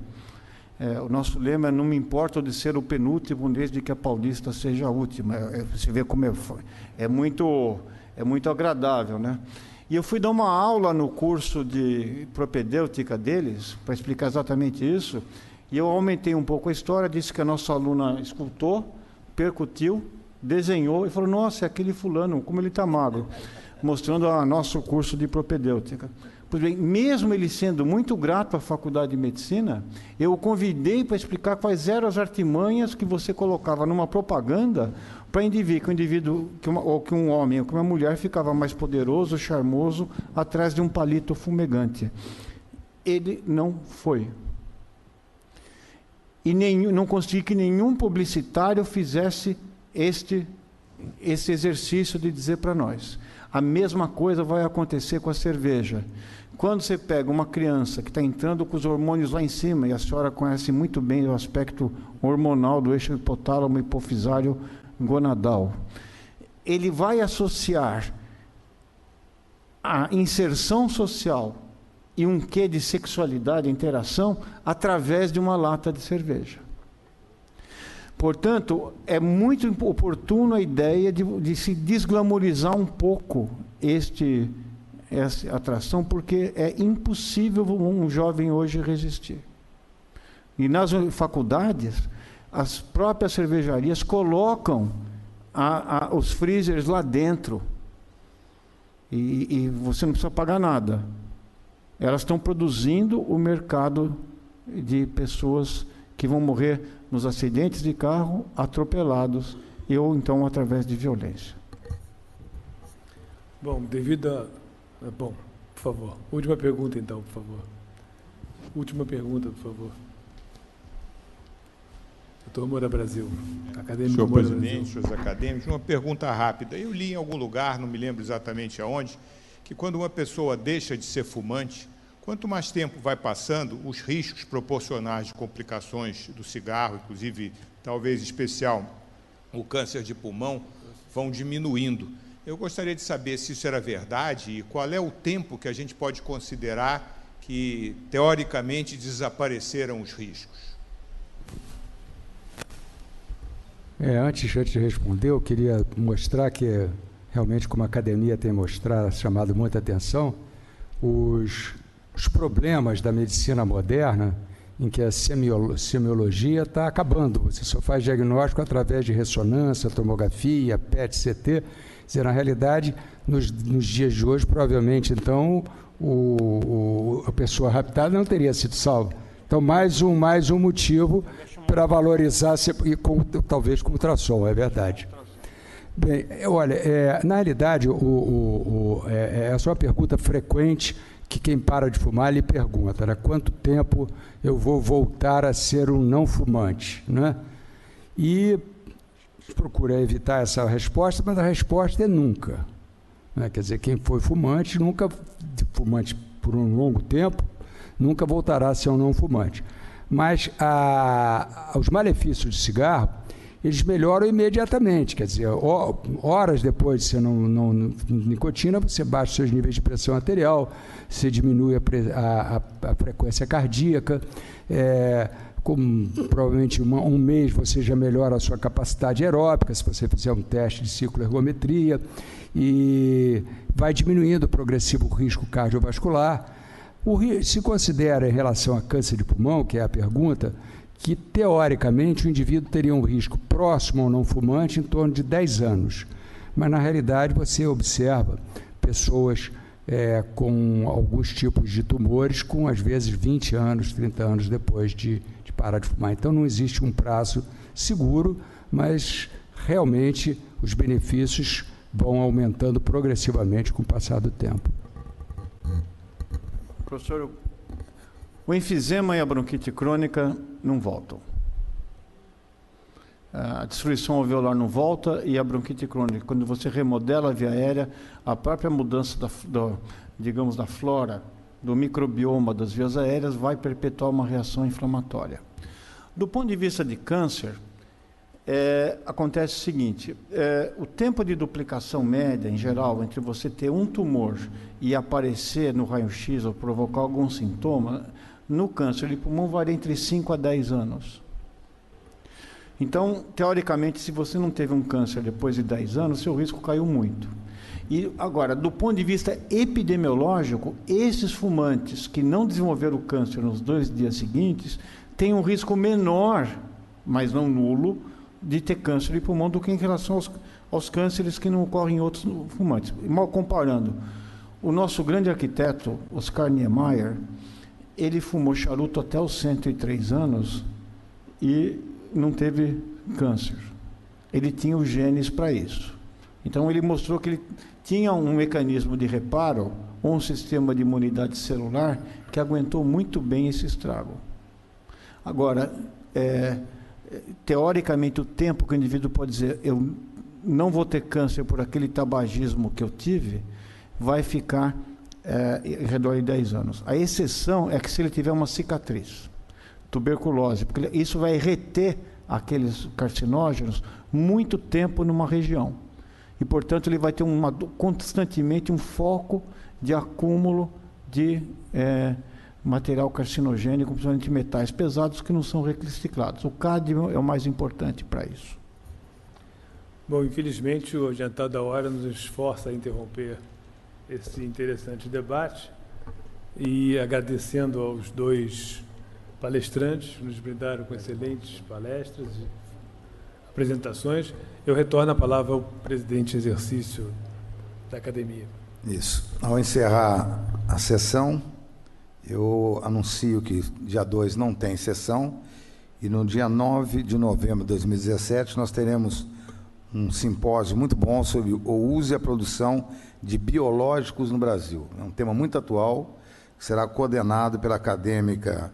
O nosso lema é: não me importa de ser o penúltimo, desde que a Paulista seja a última. Você vê como é muito agradável, né? E eu fui dar uma aula no curso de propedêutica deles, para explicar exatamente isso, e eu aumentei um pouco a história, disse que a nossa aluna escultou, percutiu, desenhou e falou: nossa, é aquele fulano, como ele está magro, mostrando o nosso curso de propedêutica. Pois bem, mesmo ele sendo muito grato à Faculdade de Medicina, eu o convidei para explicar quais eram as artimanhas que você colocava numa propaganda para que um homem ou que uma mulher ficava mais poderoso, charmoso, atrás de um palito fumegante. Ele não foi. E não consegui que nenhum publicitário fizesse esse exercício de dizer para nós. A mesma coisa vai acontecer com a cerveja. Quando você pega uma criança que está entrando com os hormônios lá em cima, e a senhora conhece muito bem o aspecto hormonal do eixo hipotálamo hipofisário gonadal, ele vai associar a inserção social e um quê de sexualidade, interação, através de uma lata de cerveja. Portanto, é muito oportuno a ideia de se desglamorizar um pouco essa atração, porque é impossível um jovem hoje resistir. E nas faculdades, as próprias cervejarias colocam os freezers lá dentro, e você não precisa pagar nada. Elas estão produzindo o mercado de pessoas que vão morrer nos acidentes de carro, atropelados, ou então através de violência. Bom, Bom, por favor. Última pergunta, então, por favor. Última pergunta, por favor. Doutor Moura Brasil, acadêmico. Senhor presidente, senhores acadêmicos, uma pergunta rápida. Eu li em algum lugar, não me lembro exatamente aonde, que quando uma pessoa deixa de ser fumante, quanto mais tempo vai passando, os riscos proporcionais de complicações do cigarro, inclusive, talvez em especial, o câncer de pulmão, vão diminuindo. Eu gostaria de saber se isso era verdade e qual é o tempo que a gente pode considerar que, teoricamente, desapareceram os riscos. Antes de responder, eu queria mostrar que, realmente, como a academia tem mostrado, chamado muita atenção, os problemas da medicina moderna, em que a semiologia está acabando. Você só faz diagnóstico através de ressonância, tomografia, PET-CT. Quer dizer, na realidade, nos dias de hoje, provavelmente, então, a pessoa raptada não teria sido salva. Então, mais um motivo para valorizar, talvez com ultrassom, é verdade. Bem, olha, na realidade, essa é uma pergunta frequente que quem para de fumar lhe pergunta, né? Quanto tempo eu vou voltar a ser um não fumante, né? E procura evitar essa resposta, mas a resposta é nunca, né? Quer dizer, quem foi fumante, fumante por um longo tempo, nunca voltará a ser um não fumante. Mas os malefícios do cigarro, eles melhoram imediatamente, quer dizer, horas depois de ser nicotina, você baixa seus níveis de pressão arterial, você diminui a frequência cardíaca, provavelmente um mês você já melhora a sua capacidade aeróbica, se você fizer um teste de cicloergometria, e vai diminuindo o progressivo risco cardiovascular. Se considera, em relação a câncer de pulmão, que é a pergunta, que, teoricamente, o indivíduo teria um risco próximo ao não fumante em torno de 10 anos. Mas, na realidade, você observa pessoas com alguns tipos de tumores com, às vezes, 20 anos, 30 anos depois de parar de fumar. Então, não existe um prazo seguro, mas, realmente, os benefícios vão aumentando progressivamente com o passar do tempo. Professor, o enfisema e a bronquite crônica não voltam. A destruição alveolar não volta e a bronquite crônica, quando você remodela a via aérea, a própria mudança da flora, do microbioma das vias aéreas vai perpetuar uma reação inflamatória. Do ponto de vista de câncer, acontece o seguinte, o tempo de duplicação média, em geral, entre você ter um tumor e aparecer no raio-x ou provocar algum sintoma, no câncer de pulmão varia entre 5 a 10 anos. Então, teoricamente, se você não teve um câncer depois de 10 anos, seu risco caiu muito. E agora, do ponto de vista epidemiológico, esses fumantes que não desenvolveram o câncer nos 2 dias seguintes têm um risco menor, mas não nulo, de ter câncer de pulmão do que em relação aos cânceres que não ocorrem em outros fumantes. Mal comparando, o nosso grande arquiteto, Oscar Niemeyer, ele fumou charuto até os 103 anos e não teve câncer. Ele tinha os genes para isso. Então, ele mostrou que ele tinha um mecanismo de reparo, ou um sistema de imunidade celular, que aguentou muito bem esse estrago. Agora, teoricamente, o tempo que o indivíduo pode dizer, eu não vou ter câncer por aquele tabagismo que eu tive, vai ficar em redor de 10 anos. A exceção é que se ele tiver uma cicatriz, tuberculose, porque isso vai reter aqueles carcinógenos muito tempo numa região. E, portanto, ele vai ter constantemente um foco de acúmulo de material carcinogênico, principalmente metais pesados que não são reciclados. O cádmio é o mais importante para isso. Bom, infelizmente, o adiantado da hora nos força a interromper esse interessante debate e agradecendo aos 2 palestrantes que nos brindaram com excelentes palestras e apresentações, eu retorno a palavra ao presidente em exercício da academia. Isso. Ao encerrar a sessão, eu anuncio que dia 2 não tem sessão e no dia 9 de novembro de 2017 nós teremos um simpósio muito bom sobre o uso e a produção de biológicos no Brasil. É um tema muito atual, que será coordenado pela acadêmica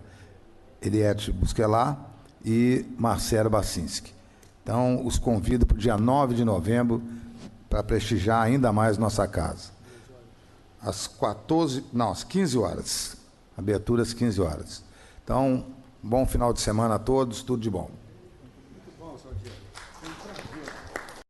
Eliette Busquelat e Marcelo Bacinski. Então, os convido para o dia 9 de novembro para prestigiar ainda mais nossa casa. Às 15 horas. Abertura às 15 horas. Então, bom final de semana a todos, tudo de bom.